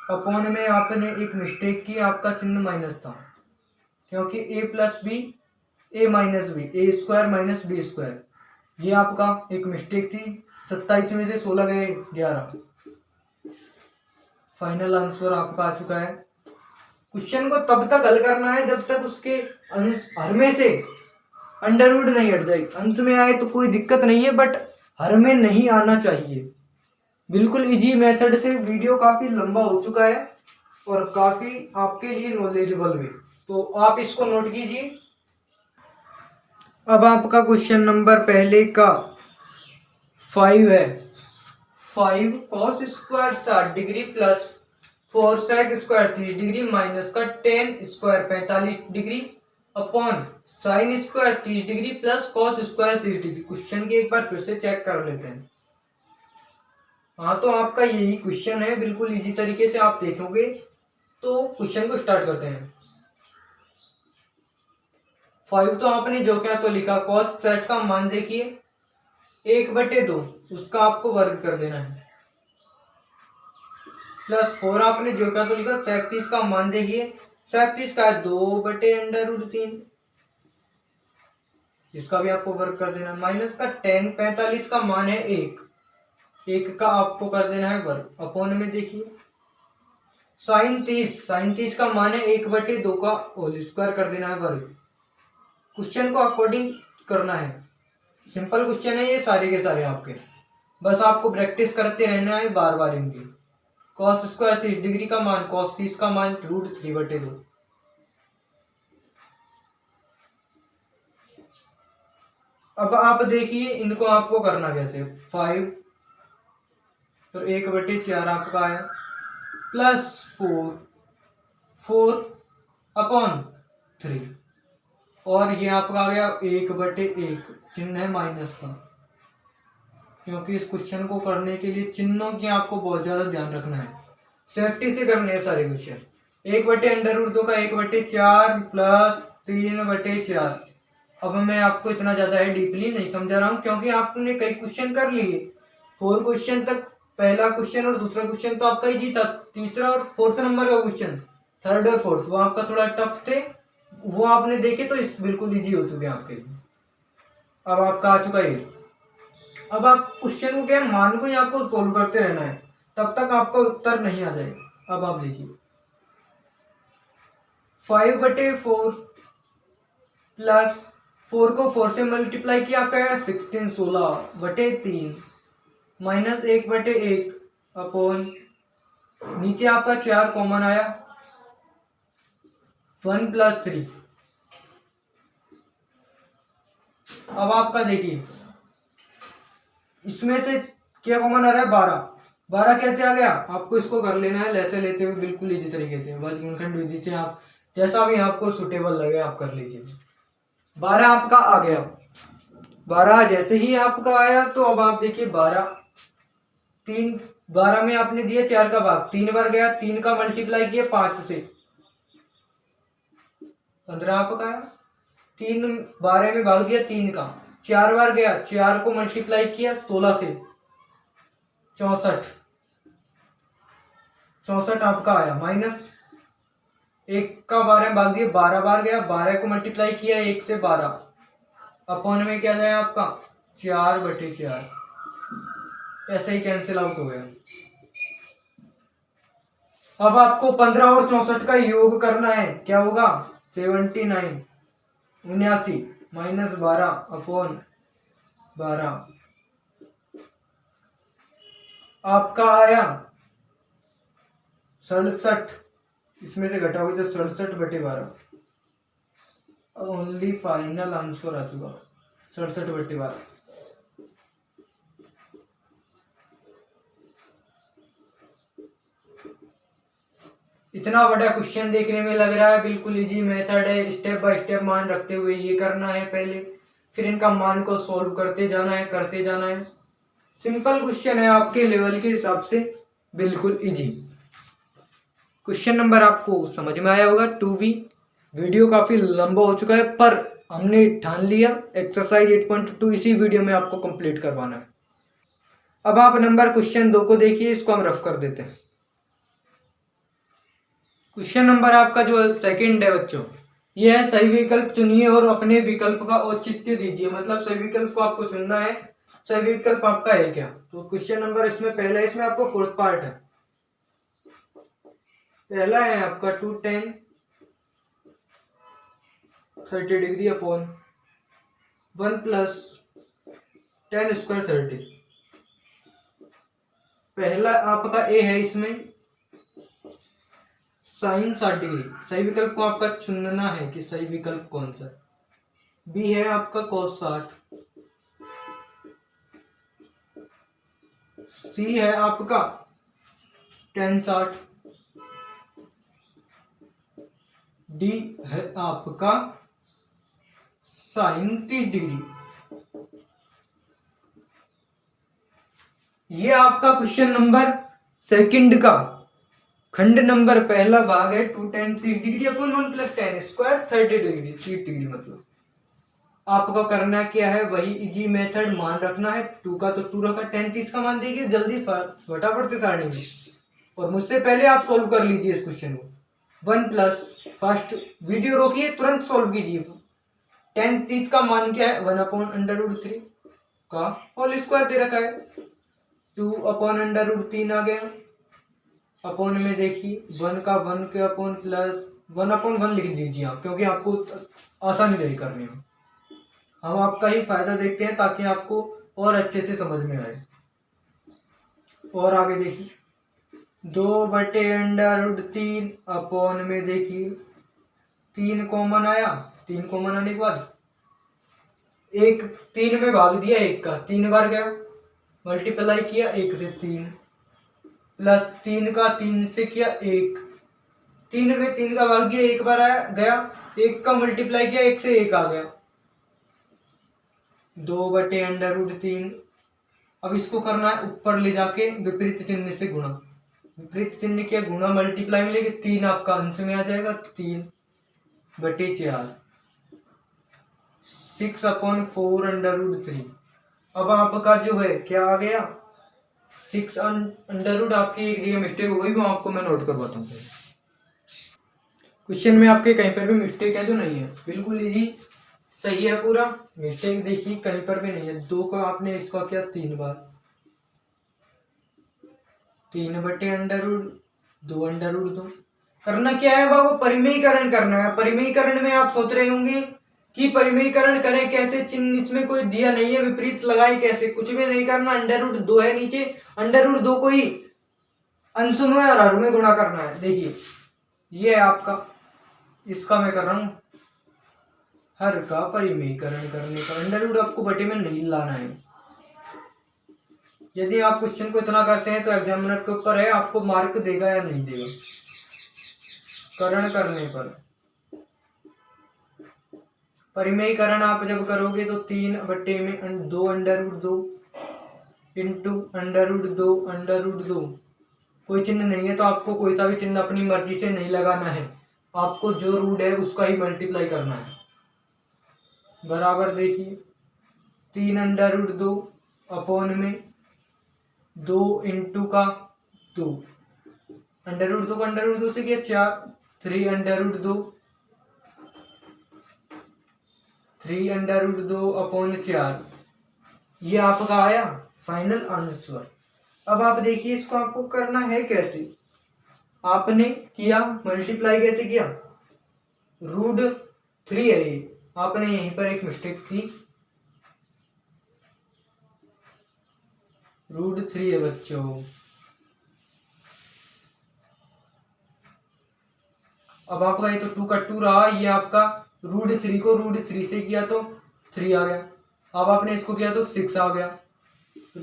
अपॉन में आपने एक मिस्टेक की, आपका चिन्ह माइनस था, क्योंकि a plus B A minus B, A square minus B square, ये आपका एक मिस्टेक थी। 27 में से 16 गए 11। फाइनल आंसर आपका आ चुका है। क्वेश्चन को तब तक हल करना है जब तक उसके हर में से अंडरवुड नहीं हट जाए। अंश में आए तो कोई दिक्कत नहीं है, बट हर में नहीं आना चाहिए। बिल्कुल इजी मेथड से। वीडियो काफी लंबा हो चुका है और काफी आपके लिए नॉलेजेबल भी, तो आप इसको नोट कीजिए। अब आपका क्वेश्चन नंबर पहले का 5 है। 5 cos square 60 degree plus 4 sec square 30 degree minus का 10 square 45 degree upon sine square 30 degree plus cos square 30 degree. Question की एक बार फिर से चेक कर लेते हैं। हाँ, तो आपका यही क्वेश्चन है, बिल्कुल इजी तरीके से आप देखोगे। तो क्वेश्चन को स्टार्ट करते हैं। 5 तो आपने जो क्या तो लिखा, कॉस सेट का मान देखिए 1/2, उसका आपको वर्ग कर देना है, प्लस 4 आपने जो क्या तो लिखा सेक 30 का मान देखिए, सेक 30 का 2/√3, इसका भी आपको वर्ग कर देना है, माइनस का 10 45 का मान है 1 का आपको कर देना है वर्ग, अपॉन में देखिए साइन 30 का मान है 1/2 का होल स्क्वायर कर देना है वर्ग। क्वेश्चन को अकॉर्डिंग करना है, सिंपल क्वेश्चन है ये सारे के सारे आपके, बस आपको प्रैक्टिस करते रहना है बार बार इनकी। कॉस स्क्वायर 30 डिग्री का मान, कॉस 30 का मान √3/2, अब आप देखिए इनको आपको करना कैसे। 5 और 1/4 आपका आया प्लस 4/3 और ये आपका आ गया 1/1, चिन्ह है माइनस का, क्योंकि इस क्वेश्चन को करने के लिए चिन्हों की आपको बहुत ज्यादा ध्यान रखना है, सेफ्टी से करने हैं सारे क्वेश्चन। 1/√2 का 1/4 प्लस 3/4। अब मैं आपको इतना ज्यादा है डीपली नहीं समझा रहा हूँ, क्योंकि आपने कई क्वेश्चन कर लिए 4 क्वेश्चन तक। पहला क्वेश्चन और दूसरा क्वेश्चन तो आपका इजी था, तीसरा और फोर्थ नंबर का क्वेश्चन, थर्ड और फोर्थ वो आपका थोड़ा टफ थे, वो आपने देखे तो इस बिल्कुल इजी हो चुके हैं आपके लिए। अब आपका आ चुका ये। अब आप क्वेश्चन को क्या मान को ही आपको सोल्व करते रहना है, तब तक आपका उत्तर नहीं आ जाएगा। अब आप देखिए 5/4 प्लस 4 को 4 से मल्टीप्लाई किया आपका है 16, 16/3 माइनस 1/1 अपॉन नीचे आपका 4 कॉमन आया 1 + 3। अब आपका देखिए इसमें से क्या कॉमन आ रहा है 12। 12 कैसे आ गया, आपको इसको कर लेना है ऐसे लेते हुए बिल्कुल इसी तरीके से वर्गमूलखंड विधि से, आप जैसा भी आपको सुटेबल लगे आप कर लीजिए। 12 आपका आ गया। 12 जैसे ही आपका आया तो अब आप देखिए 12 में आपने दिया 4 का भाग, 3 बार गया, 3 का मल्टीप्लाई किया 5 से 15 आपका आया। 3 12 में भाग दिया 3 का, 4 बार गया, 4 को मल्टीप्लाई किया 16 से 64 आपका आया, माइनस 1 का 12 में भाग दिया 12 बार गया, 12 को मल्टीप्लाई किया 1 से 12 अपॉन में क्या जाए आपका 4/4, ऐसे ही कैंसिल आउट हो गया। अब आपको 15 और 64 का योग करना है, क्या होगा 79 79 माइनस 12/12 आपका आया 67, इसमें से घटाओगे तो 67/12, ओनली फाइनल आंसर आ चुका 67/12। इतना बड़ा क्वेश्चन देखने में लग रहा है बिल्कुल इजी मेथड है, स्टेप बाय स्टेप मान रखते हुए ये करना है पहले, फिर इनका मान को सॉल्व करते जाना है, करते जाना है। सिंपल क्वेश्चन है, आपके लेवल के हिसाब से बिल्कुल इजी। क्वेश्चन नंबर आपको समझ में आया होगा 2B। वीडियो काफी लंबा हो चुका है पर हमने ठान लिया एक्सरसाइज 8.2 इसी वीडियो में आपको कंप्लीट करवाना है। अब आप नंबर क्वेश्चन 2 को देखिए, इसको हम रफ कर देते हैं। क्वेश्चन नंबर आपका जो सेकंड है बच्चों, ये है सही विकल्प चुनिए और अपने विकल्प का औचित्य दीजिए, मतलब सही विकल्प को आपको चुनना है, सही विकल्प आपका है क्या। तो क्वेश्चन नंबर इसमें पहला, इसमें आपको फोर्थ पार्ट है। पहला है आपका 2 tan 30 डिग्री अपॉन 1 + tan² 30। पहला आपका ए है, इसमें sin 60 डिग्री, सही विकल्प को आपका चुनना है कि सही विकल्प कौन सा है। बी है आपका cos 60, सी है आपका tan 60, डी है आपका sin 30 डिग्री। ये आपका क्वेश्चन नंबर सेकंड का खंड नंबर पहला भाग है 2 tan 30 degree upon 1 + tan² 30 degree 30 degree. मतलब आपको करना क्या है, वही इजी मेथड मान रखना है। 2 का तो 2 रखा, tan 30 का मान देखिए जल्दी फटाफट से सारणी में, और मुझसे पहले आप सोल्व कर लीजिए इस क्वेश्चन को। 1 + फर्स्ट वीडियो रोकिए, तुरंत सोल्व कीजिए। tan 30 का मान क्या है 1/√3 का होल स्क्वायर दे रखा है, 2/√3 आ गया अपॉन में देखिए 1 का 1 के अपॉन प्लस 1/1 लिख लीजिए आप, क्योंकि आपको आसानी रही करने में। हम आपका ही फायदा देखते हैं ताकि आपको और अच्छे से समझ में आए। और आगे देखिए 2/√3 अपॉन में देखिए 3 कॉमन आया, 3 कॉमन आने के बाद एक 3 में भाग दिया 1 का, 3 बार गया, मल्टीप्लाई किया 1 से 3, प्लस 3 का 3 से किया 1, 3 में 3 का भाग दिया 1 बार आया गया, 1 का मल्टीप्लाई किया 1 से 1 आ गया, 2/√3। अब इसको करना है ऊपर ले जाके विपरीत चिन्ह से गुणा, विपरीत चिन्ह किया गुणा, मल्टीप्लाई में लेके 3 आपका अंश में आ जाएगा, 3/4, 6/4√3। अब आपका जो है क्या आ गया, 6 अंडर आपकी एक जगह मिस्टेक हो गई, वो आपको मैं नोट करवाता हूँ। क्वेश्चन में आपके कहीं पर भी मिस्टेक है तो नहीं है, बिल्कुल इजी सही है पूरा, मिस्टेक देखिए कहीं पर भी नहीं है। 2 का आपने इसका किया 3 बार, 3/√2 करना क्या है बाबू, परिमेयीकरण करना है। परिमेयीकरण में आप सोच रहे होंगे कि परिमेयीकरण करें कैसे, चिन्ह इसमें कोई दिया नहीं है, विपरीत लगाए कैसे, कुछ भी नहीं करना, √2 है नीचे, √2 को ही अंश में और हर में गुणा करना है। देखिए ये है आपका, इसका मैं कर रहा हूं हर का परिमेयीकरण करने का, √2 आपको बटे में नहीं लाना है। यदि आप क्वेश्चन को इतना करते हैं तो एग्जामिनर के ऊपर है, आपको मार्क देगा या नहीं देगा करण करने पर। परिमेयीकरण आप जब करोगे तो 3/2 इंटू √2 कोई चिन्ह नहीं है तो आपको कोई सा भी चिन्ह अपनी मर्जी से नहीं लगाना है, आपको जो रूट है उसका ही मल्टीप्लाई करना है। बराबर देखिए 3/2 अपॉन में 2 इंटू का 2, √2 का √2 से किया 4, 3/2 अपॉन 4, ये आपका आया फाइनल आंसर। अब आप देखिए इसको आपको करना है कैसे, आपने किया मल्टीप्लाई कैसे किया, √3 है ये, आपने यहीं पर एक मिस्टेक की, √3 है बच्चों। अब आपका ये तो 2 का 2 रहा, ये आपका √3 को √3 से किया तो 3 आ गया, अब आपने इसको किया तो 6 आ गया,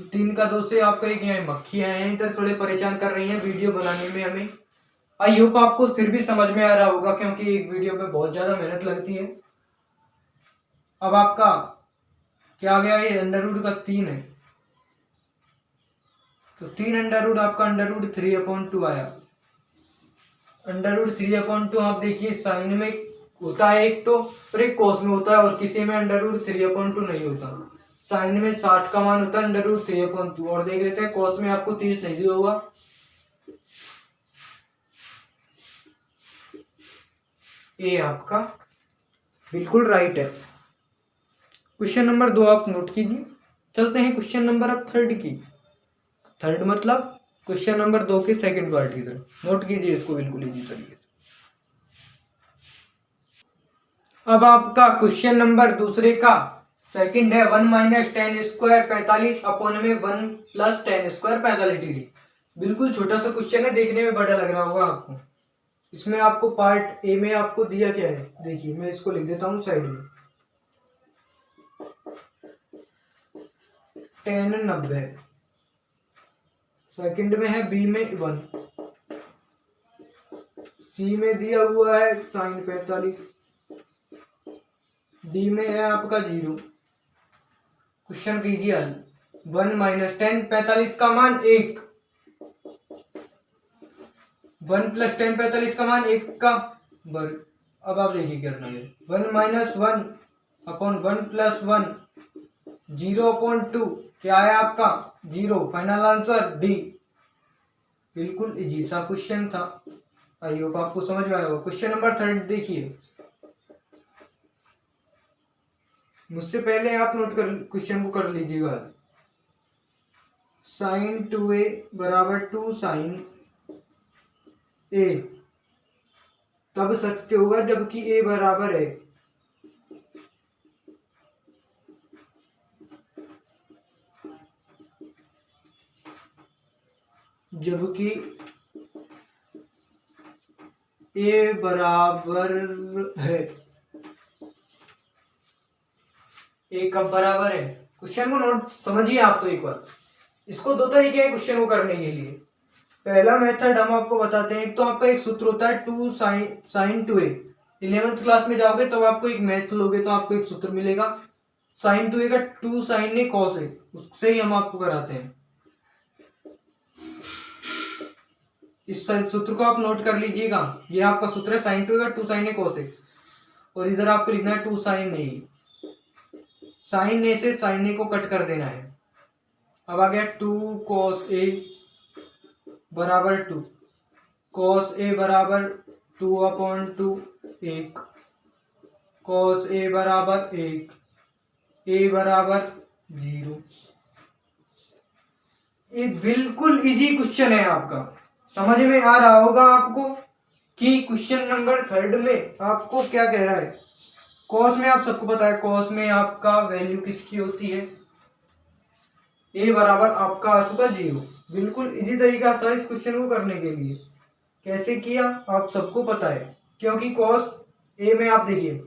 3 का 2 से आपका एक यहाँ मक्खियां हैं इधर थोड़े परेशान कर रही हैं वीडियो बनाने में हमें। आई होप आपको फिर भी समझ में आ रहा होगा, क्योंकि एक वीडियो पे बहुत ज्यादा मेहनत लगती है। अब आपका क्या आ गया, ये √2 का 3 है तो 3 आपका √3/2 आया, √3/2 आप देखिए साइन में होता है एक तो, और एक कोस में होता है, और किसी में √3/2 नहीं होता। साइन में 60 का मान होता है √3/2, और देख लेते हैं कोस में आपको 30 नहीं दिया होगा। ये आपका बिल्कुल राइट है। क्वेश्चन नंबर 2 आप नोट कीजिए। चलते हैं क्वेश्चन नंबर अब थर्ड की, थर्ड मतलब क्वेश्चन नंबर 2 के सेकंड पार्ट की तरफ नोट कीजिए इसको बिल्कुल इजी तरीके से। अब आपका क्वेश्चन नंबर दूसरे का सेकंड है, 1 - tan² 45 अपॉन में 1 + tan² 45 डिग्री। बिल्कुल छोटा सा क्वेश्चन है, देखने में बड़ा लग रहा होगा आपको। इसमें आपको पार्ट ए में आपको दिया क्या है, देखिए मैं इसको लिख देता हूं साइड में, tan 90, सेकंड में है बी में 1, सी में दिया हुआ है sin 45, डी में है आपका 0। क्वेश्चन कीजिए हल। 1 - tan 45 का मान 1, 1 + tan 45 का मान 1 का वर्ग। अब आप देखिए करना है 1 - 1 अपॉन 1 + 1, 0/2 क्या है आपका 0, फाइनल आंसर डी। बिल्कुल इजी सा क्वेश्चन था, आई होप आपको समझ में आया होगा। क्वेश्चन नंबर थर्ड देखिए, मुझसे पहले आप नोट कर क्वेश्चन को कर लीजिएगा। sin 2a = 2 sin a तब सत्य होगा जबकि a बराबर है, जबकि a बराबर है, 1 कप बराबर है। क्वेश्चन को नोट समझिए आप तो एक बार। इसको दो तरीके हैं क्वेश्चन को करने के लिए। पहला मेथड हम आपको बताते हैं। एक तो आपका एक सूत्र होता है 2 साइन 2a। 11th क्लास में जाओगे तो आपको एक मैथ लोगे तो आपको एक सूत्र मिलेगा साइन 2a का 2 साइन ए कॉस ए, उससे ही हम आपको कराते हैं। इस सूत्र को आप नोट कर लीजिएगा। ये आपका सूत्र है साइन 2a का 2 साइन ए कॉस ए, और इधर आपको लिखना है 2 साइन ए। साइन ए से साइन ए को कट कर देना है। अब आ गया 2 कॉस ए बराबर 2, कॉस ए बराबर 2/2, 1, कॉस ए बराबर 1, ए बराबर 0। ये बिल्कुल इजी क्वेश्चन है आपका। समझ में आ रहा होगा आपको कि क्वेश्चन नंबर 3 में आपको क्या कह रहा है। कॉस में आप सबको पता है, कॉस में आपका वैल्यू किसकी होती है, ए बराबर आपका आ चुका 0। बिल्कुल इजी तरीका था इस क्वेश्चन को करने के लिए। कैसे किया आप सबको पता है, क्योंकि कॉस ए में आप देखिए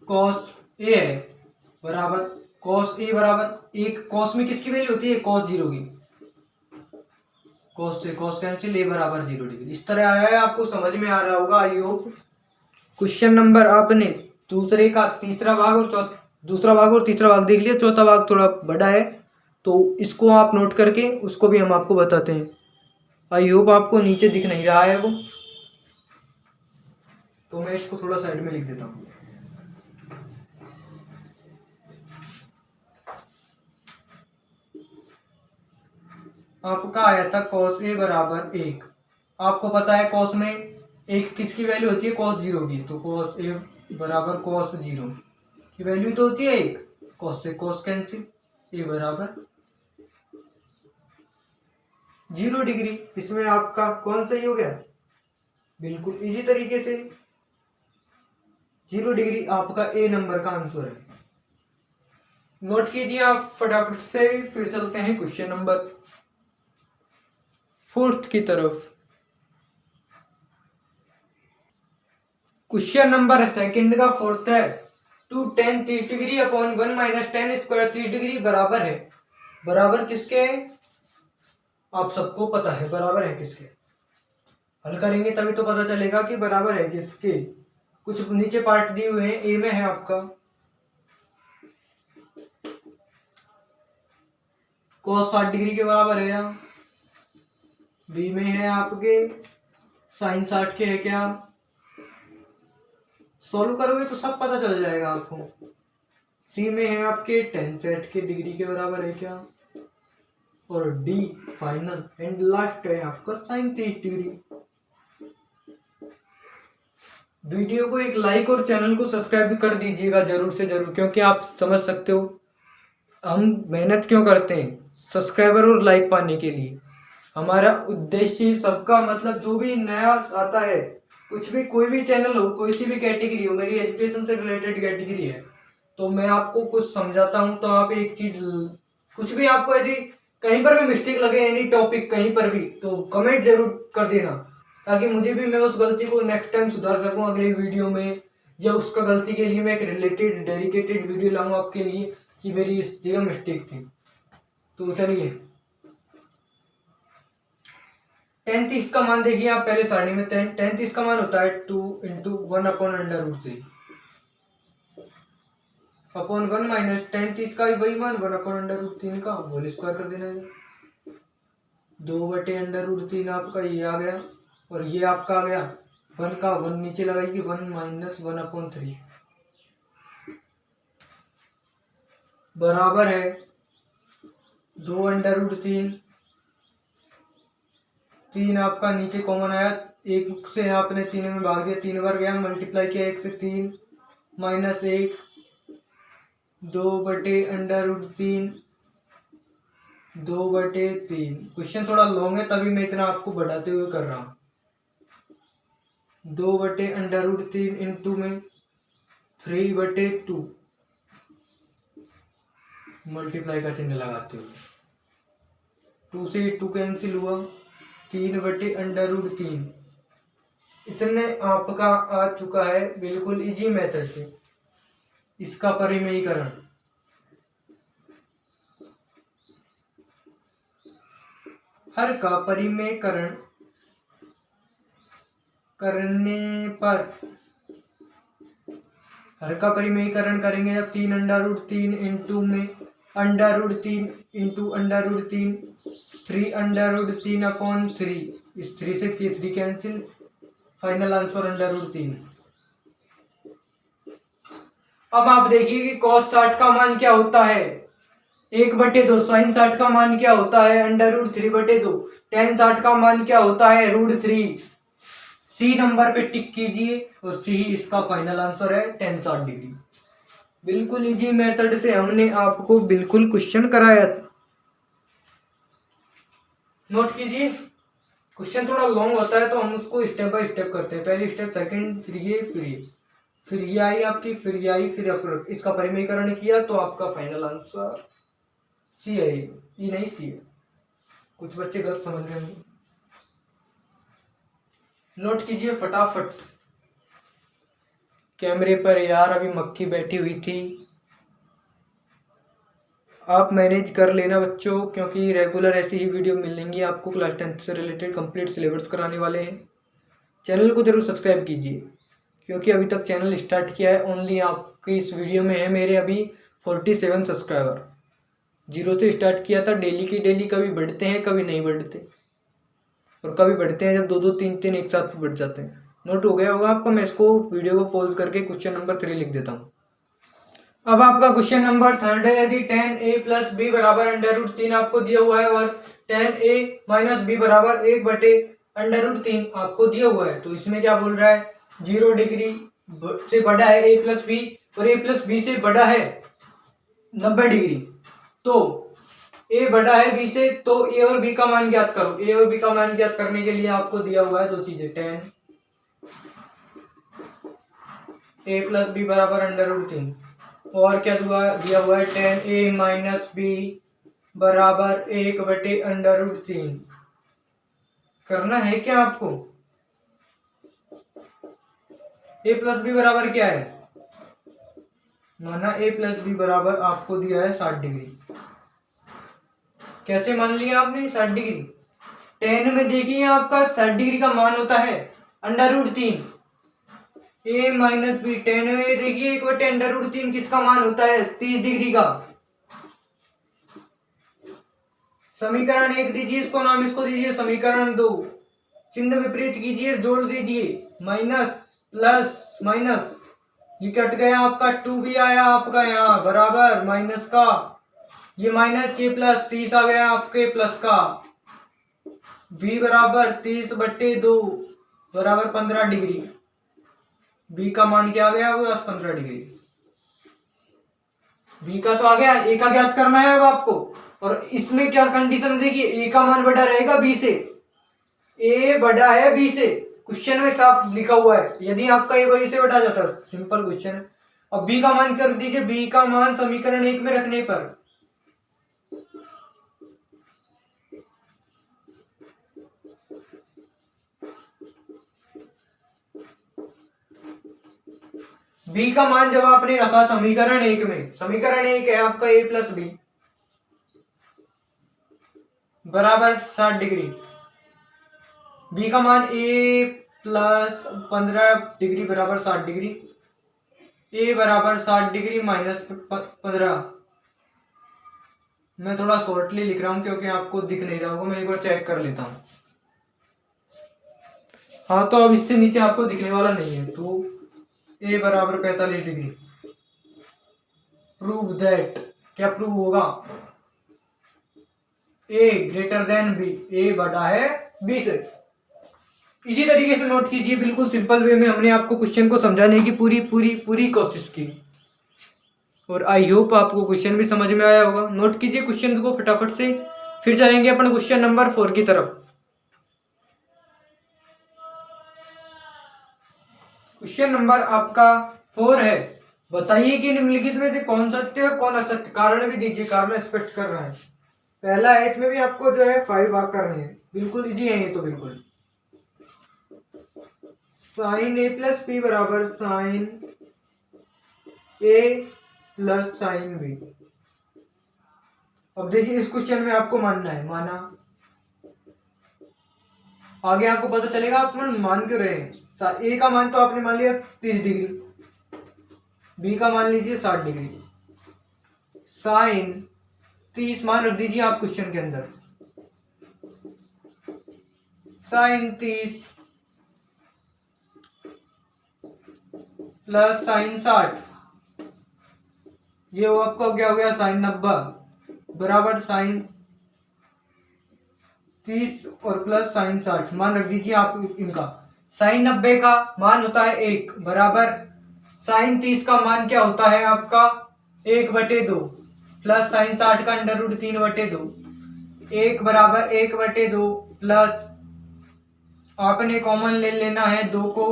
कॉस ए है बराबर कॉस ए बराबर 1। कॉस में किसकी वैल्यू होती है, कॉस 0 की। कॉस से कॉस कैंसिल, ए बराबर 0 डिग्री। इस तरह आया है, आपको समझ में आ रहा होगा आई होप। क्वेश्चन नंबर आपने दूसरे का तीसरा भाग और दूसरा भाग और तीसरा भाग देख लिया। चौथा भाग थोड़ा बड़ा है तो इसको आप नोट करके उसको भी हम आपको बताते हैं। आई होप आपको नीचे दिख नहीं रहा है वो, तो मैं इसको थोड़ा साइड में लिख देता हूँ। आपका आया था कॉस ए बराबर 1। आपको पता है कॉस में एक किसकी वैल्यू होती है, कॉस 0 की। तो कॉस ए बराबर कॉस 0 की वैल्यू तो होती है 1। कॉस से कॉस कैंसिल, ए बराबर 0 डिग्री। इसमें आपका कौन सही हो गया, बिल्कुल इजी तरीके से 0 डिग्री आपका ए नंबर का आंसर है। नोट कीजिए आप फटाफट से। फिर चलते हैं क्वेश्चन नंबर 4 की तरफ। क्वेश्चन नंबर 2 का 4 है 2 tan 30 degree upon 1 minus tan square 30 degree बराबर है। बराबर किसके, आप सबको पता है बराबर है किसके। हल करेंगे तभी तो पता चलेगा कि बराबर है किसके। कुछ नीचे पार्ट दिए हुए हैं। ए में है आपका cos 60 डिग्री के बराबर है, या बी में है आपके साइन 60 के है क्या। सॉल्व करोगे तो सब पता चल जाएगा आपको। सी में है आपके tan 60 के डिग्री के बराबर है क्या, और डी फाइनल एंड लास्ट है आपका साइन 30 डिग्री। वीडियो को एक लाइक और चैनल को सब्सक्राइब भी कर दीजिएगा जरूर से जरूर, क्योंकि आप समझ सकते हो हम मेहनत क्यों करते हैं, सब्सक्राइबर और लाइक पाने के लिए। हमारा उद्देश्य सबका मतलब जो भी नया आता है, कुछ भी कोई भी चैनल हो, कोई सी भी कैटेगरी हो, मेरी एजुकेशन से रिलेटेड कैटेगरी है, तो मैं आपको कुछ समझाता हूँ। तो आप एक चीज कुछ भी आपको यदि कहीं पर भी मिस्टेक लगे एनी टॉपिक कहीं पर भी, तो कमेंट जरूर कर देना, ताकि मुझे भी मैं उस गलती को नेक्स्ट टाइम सुधार सकूं अगली वीडियो में, या उसका गलती के लिए मैं एक रिलेटेड डेडिकेटेड वीडियो लाऊं आपके लिए कि मेरी इस जगह मिस्टेक थी। तो चलिए tan 30 का मान देखिए आप पहले सारणी में। tan 30 का मान होता है 2 × 1/√3 अपॉन 1 माइनस tan 30 का वही मान 1/√3 का होल स्क्वायर कर देना है। 2/√3 आपका ये आ गया, और ये आपका आ गया 1 का 1 नीचे लगाइए 1 माइनस 1/3 बराबर है 2/√3। 3 आपका नीचे कॉमन आया, 1 से आपने 3 में भाग दिया, 3 बार गया, मल्टीप्लाई किया 1 से 3 माइनस 1 2/√3 2/3। क्वेश्चन थोड़ा लॉन्ग है तभी मैं इतना आपको बढ़ाते हुए कर रहा हूँ। 2/√3 इंटू में 3/2 मल्टीप्लाई का चिन्ह लगाते हुए 2 से 2 कैंसिल हुआ, 3/√3 इतने आपका आ चुका है बिल्कुल इजी मेथड से। इसका परिमेयीकरण, हर का परिमेयीकरण करने पर, हर का परिमेयीकरण करेंगे जब 3√3 इंटू में √3 इंटू √3 3√3/3, इस 3 से 3 कैंसिल, फाइनल आंसर √3। अब आप देखिए कि cos 60 का मान क्या होता है, 1/2। sin 60 का मान क्या होता है, √3/2। tan 60 का मान क्या होता है, √3। सी नंबर पे टिक कीजिए और सी ही इसका फाइनल आंसर है, tan 60 डिग्री। बिल्कुल इजी मेथड से हमने आपको बिल्कुल क्वेश्चन कराया। नोट कीजिए, क्वेश्चन थोड़ा लॉन्ग होता है तो हम उसको स्टेप बाय स्टेप करते हैं। पहली स्टेप, सेकंड, फिर ये आई आपकी, फिर ये आई, फिर इसका परिमेयीकरण किया तो आपका फाइनल आंसर सी है। ये नहीं सी है, कुछ बच्चे गलत समझ रहे होंगे। नोट कीजिए फटाफट। कैमरे पर यार अभी मक्खी बैठी हुई थी, आप मैनेज कर लेना बच्चों, क्योंकि रेगुलर ऐसी ही वीडियो मिलेंगी आपको। क्लास 10 से रिलेटेड कंप्लीट सिलेबस कराने वाले हैं। चैनल को जरूर सब्सक्राइब कीजिए, क्योंकि अभी तक चैनल स्टार्ट किया है। ओनली आपकी इस वीडियो में है मेरे अभी 47 सब्सक्राइबर। 0 से स्टार्ट किया था, डेली की डेली कभी बढ़ते हैं कभी नहीं बढ़ते, और कभी बढ़ते हैं जब 2-2 3-3 एक साथ बढ़ जाते हैं। नोट हो गया होगा आपको। मैं इसको वीडियो को पॉज करके क्वेश्चन नंबर 3 लिख देता हूँ। अब आपका क्वेश्चन नंबर 3 है, यदि tan a प्लस बी बराबर √3 आपको दिया हुआ है और tan a माइनस बी बराबर 1/√3 आपको दिया हुआ है, तो इसमें क्या बोल रहा है, 0 डिग्री से बड़ा है a प्लस बी और a प्लस बी से बड़ा है 90 डिग्री। तो a बड़ा है b से, तो a और b का मान ज्ञात करो। a और b का मान ज्ञात करने के लिए आपको दिया हुआ है दो चीजें, tan a प्लस बी बराबर √3 और क्या दिया हुआ है, tan a माइनस बी बराबर 1/√3। करना है क्या आपको, a प्लस बी बराबर क्या है, माना a प्लस बी बराबर आपको दिया है 60 डिग्री। कैसे मान लिया आपने 60 डिग्री, tan में देखिए आपका 60 डिग्री का मान होता है √3, a माइनस बी, tan में देखिए 1/√3 किसका मान होता है, 30 डिग्री का। समीकरण 1 दीजिए इसको नाम, इसको दीजिए समीकरण 2। चिन्ह विपरीत कीजिए, जोड़ दीजिए, माइनस प्लस माइनस, ये कट गया आपका, 2 भी आया आपका यहाँ बराबर माइनस का, ये माइनस ये प्लस, 30 आ गया आपके प्लस का, b बराबर 30/2 बराबर 15 डिग्री। b का मान क्या आ गया, वो 15 डिग्री। b का तो आ गया, a का ज्ञात करना है अब आपको। और इसमें क्या कंडीशन देखिए, a का मान बड़ा रहेगा b से, a बड़ा है b से, क्वेश्चन में साफ लिखा हुआ है। यदि आपका a बड़ी से बड़ा जाता, सिंपल क्वेश्चन है। अब b का मान कर दीजिए, b का मान समीकरण 1 में रखने पर b का मान जब आपने रखा समीकरण 1 में, समीकरण 1 है आपका a प्लस बी बराबर 60 डिग्री, b का मान a प्लस 15 डिग्री बराबर 60 डिग्री, a बराबर 60 डिग्री माइनस 15। मैं थोड़ा शॉर्टली लिख रहा हूं क्योंकि आपको दिख नहीं रहा होगा, मैं एक बार चेक कर लेता हूं। हाँ, तो अब इससे नीचे आपको दिखने वाला नहीं है, तो a बराबर 45 डिग्री। प्रूव दैट, क्या प्रूव होगा, a greater than b, a बड़ा है b से। इसी तरीके से नोट कीजिए, बिल्कुल सिंपल वे में हमने आपको क्वेश्चन को समझाने की पूरी पूरी पूरी कोशिश की, और आई होप आपको क्वेश्चन भी समझ में आया होगा। नोट कीजिए क्वेश्चन को फटाफट से, फिर चलेंगे अपन क्वेश्चन नंबर 4 की तरफ। क्वेश्चन नंबर आपका 4 है, बताइए कि निम्नलिखित में से कौन सत्य और कौन असत्य, कारण भी दीजिए, कारण स्पष्ट कर रहा है। पहला है, इसमें भी आपको जो है 5 भाग करने हैं, बिल्कुल इजी है ये तो बिल्कुल। साइन a प्लस बी बराबर साइन ए प्लस साइन बी। अब देखिए इस क्वेश्चन में आपको मानना है, माना आगे आपको पता चलेगा आप मान क्यों रहे हैं। ए का मान तो आपने मान लिया 30 डिग्री, बी का मान लीजिए 60 डिग्री, साइन 30 मान रख दीजिए आप क्वेश्चन के अंदर, साइन 30 प्लस साइन 60, ये वो आपका क्या हो गया साइन 90 बराबर साइन 30 और प्लस साइन 60 मान रख दीजिए आप इनका। साइन 90 का मान होता है 1 बराबर साइन 30 का मान क्या होता है आपका 1/2 प्लस साइन 60 का √3/2, 1 बराबर 1/2 प्लस आपने कॉमन ले लेना है 2 को,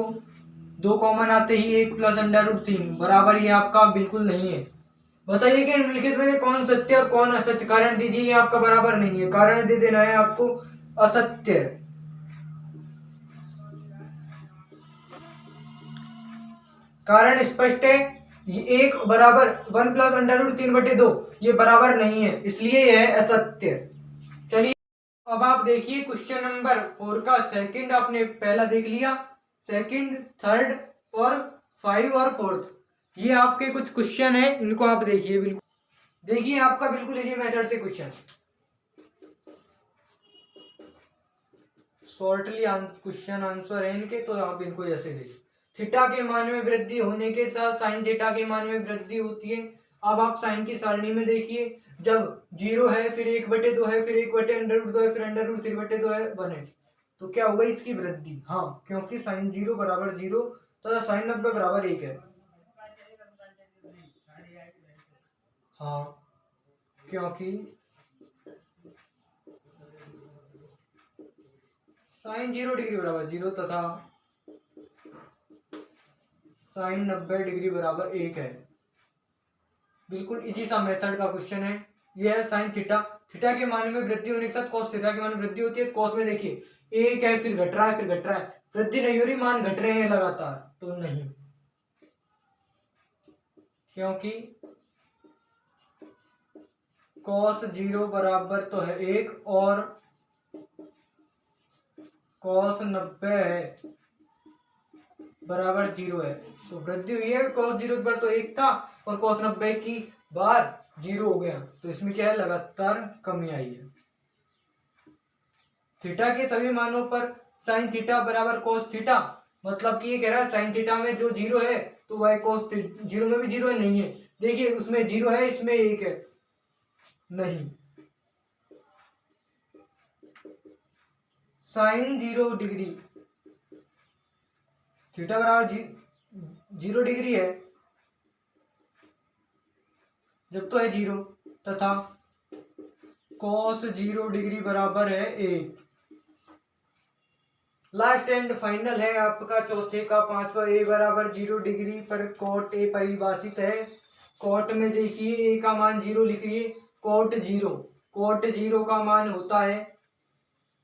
2 कॉमन आते ही 1 प्लस √3 बराबर ये आपका बिल्कुल नहीं है। बताइए कि निम्नलिखित में से कौन सत्य और कौन असत्य, कारण दीजिए, ये आपका बराबर नहीं है, कारण दे देना है आपको असत्य। कारण स्पष्ट है, ये 1 बराबर 1 प्लस √3/2 ये बराबर नहीं है, इसलिए यह है असत्य। चलिए अब आप देखिए क्वेश्चन नंबर 4 का सेकंड आपने पहला देख लिया, सेकंड, थर्ड और 5 और 4th, ये आपके कुछ क्वेश्चन है, इनको आप देखिए। बिल्कुल देखिए आपका बिल्कुल इजी मेथड से क्वेश्चन, शॉर्टली क्वेश्चन आंसर है इनके, तो आप इनको जैसे देखिए। थीटा के मान में वृद्धि होने के साथ साइन थीटा के मान में वृद्धि होती है। अब आप साइन की सारणी में देखिए, जब 0 है फिर 1/2 है फिर 1/√2 है फिर √3/2 है 1 है, तो क्या होगा इसकी वृद्धि। हाँ, क्योंकि साइन 0 बराबर 0 तथा साइन 90 बराबर 1 है। हाँ, क्योंकि साइन 0 डिग्री बराबर 0 तथा साइन 90 डिग्री बराबर 1 है। बिल्कुल इजी सा मेथड का क्वेश्चन है। यह है साइन थीटा, थीटा के मान में वृद्धि होने के साथ कॉस थीटा के मान में वृद्धि होती है। कॉस में देखिए 1 है फिर घट रहा है फिर घट रहा है, वृद्धि नहीं हो रही, मान घट रहे हैं लगातार, तो नहीं, क्योंकि कॉस 0 बराबर तो है 1 और कॉस 90 है बराबर 0 है, तो वृद्धि हुई है। कॉस 0 पर तो 1 था और कॉस 90 की बार 0 हो गया, तो इसमें क्या है लगातार कमी आई है। थीटा के सभी मानों पर साइन थीटा बराबर कॉस थीटा, मतलब कि ये कह रहा है साइन थीटा में जो 0 है तो वह कॉस 0 में भी 0 है, नहीं है, देखिए उसमें 0 है इसमें 1 है, नहीं, साइन 0 डिग्री थीटा बराबर 0 डिग्री है जब तो है 0 तथा कॉस 0 डिग्री बराबर है 1। लास्ट एंड फाइनल है आपका चौथे का 5वां, ए बराबर 0 डिग्री पर कॉट ए परिभाषित है। कॉट में देखिए ए का मान 0 लिखिए, कॉट 0 का मान होता है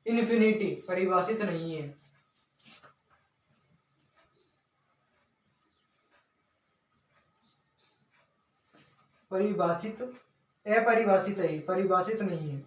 इन्फिनिटी, परिभाषित नहीं है। परिभाषित अपरिभाषित है, परिभाषित नहीं है।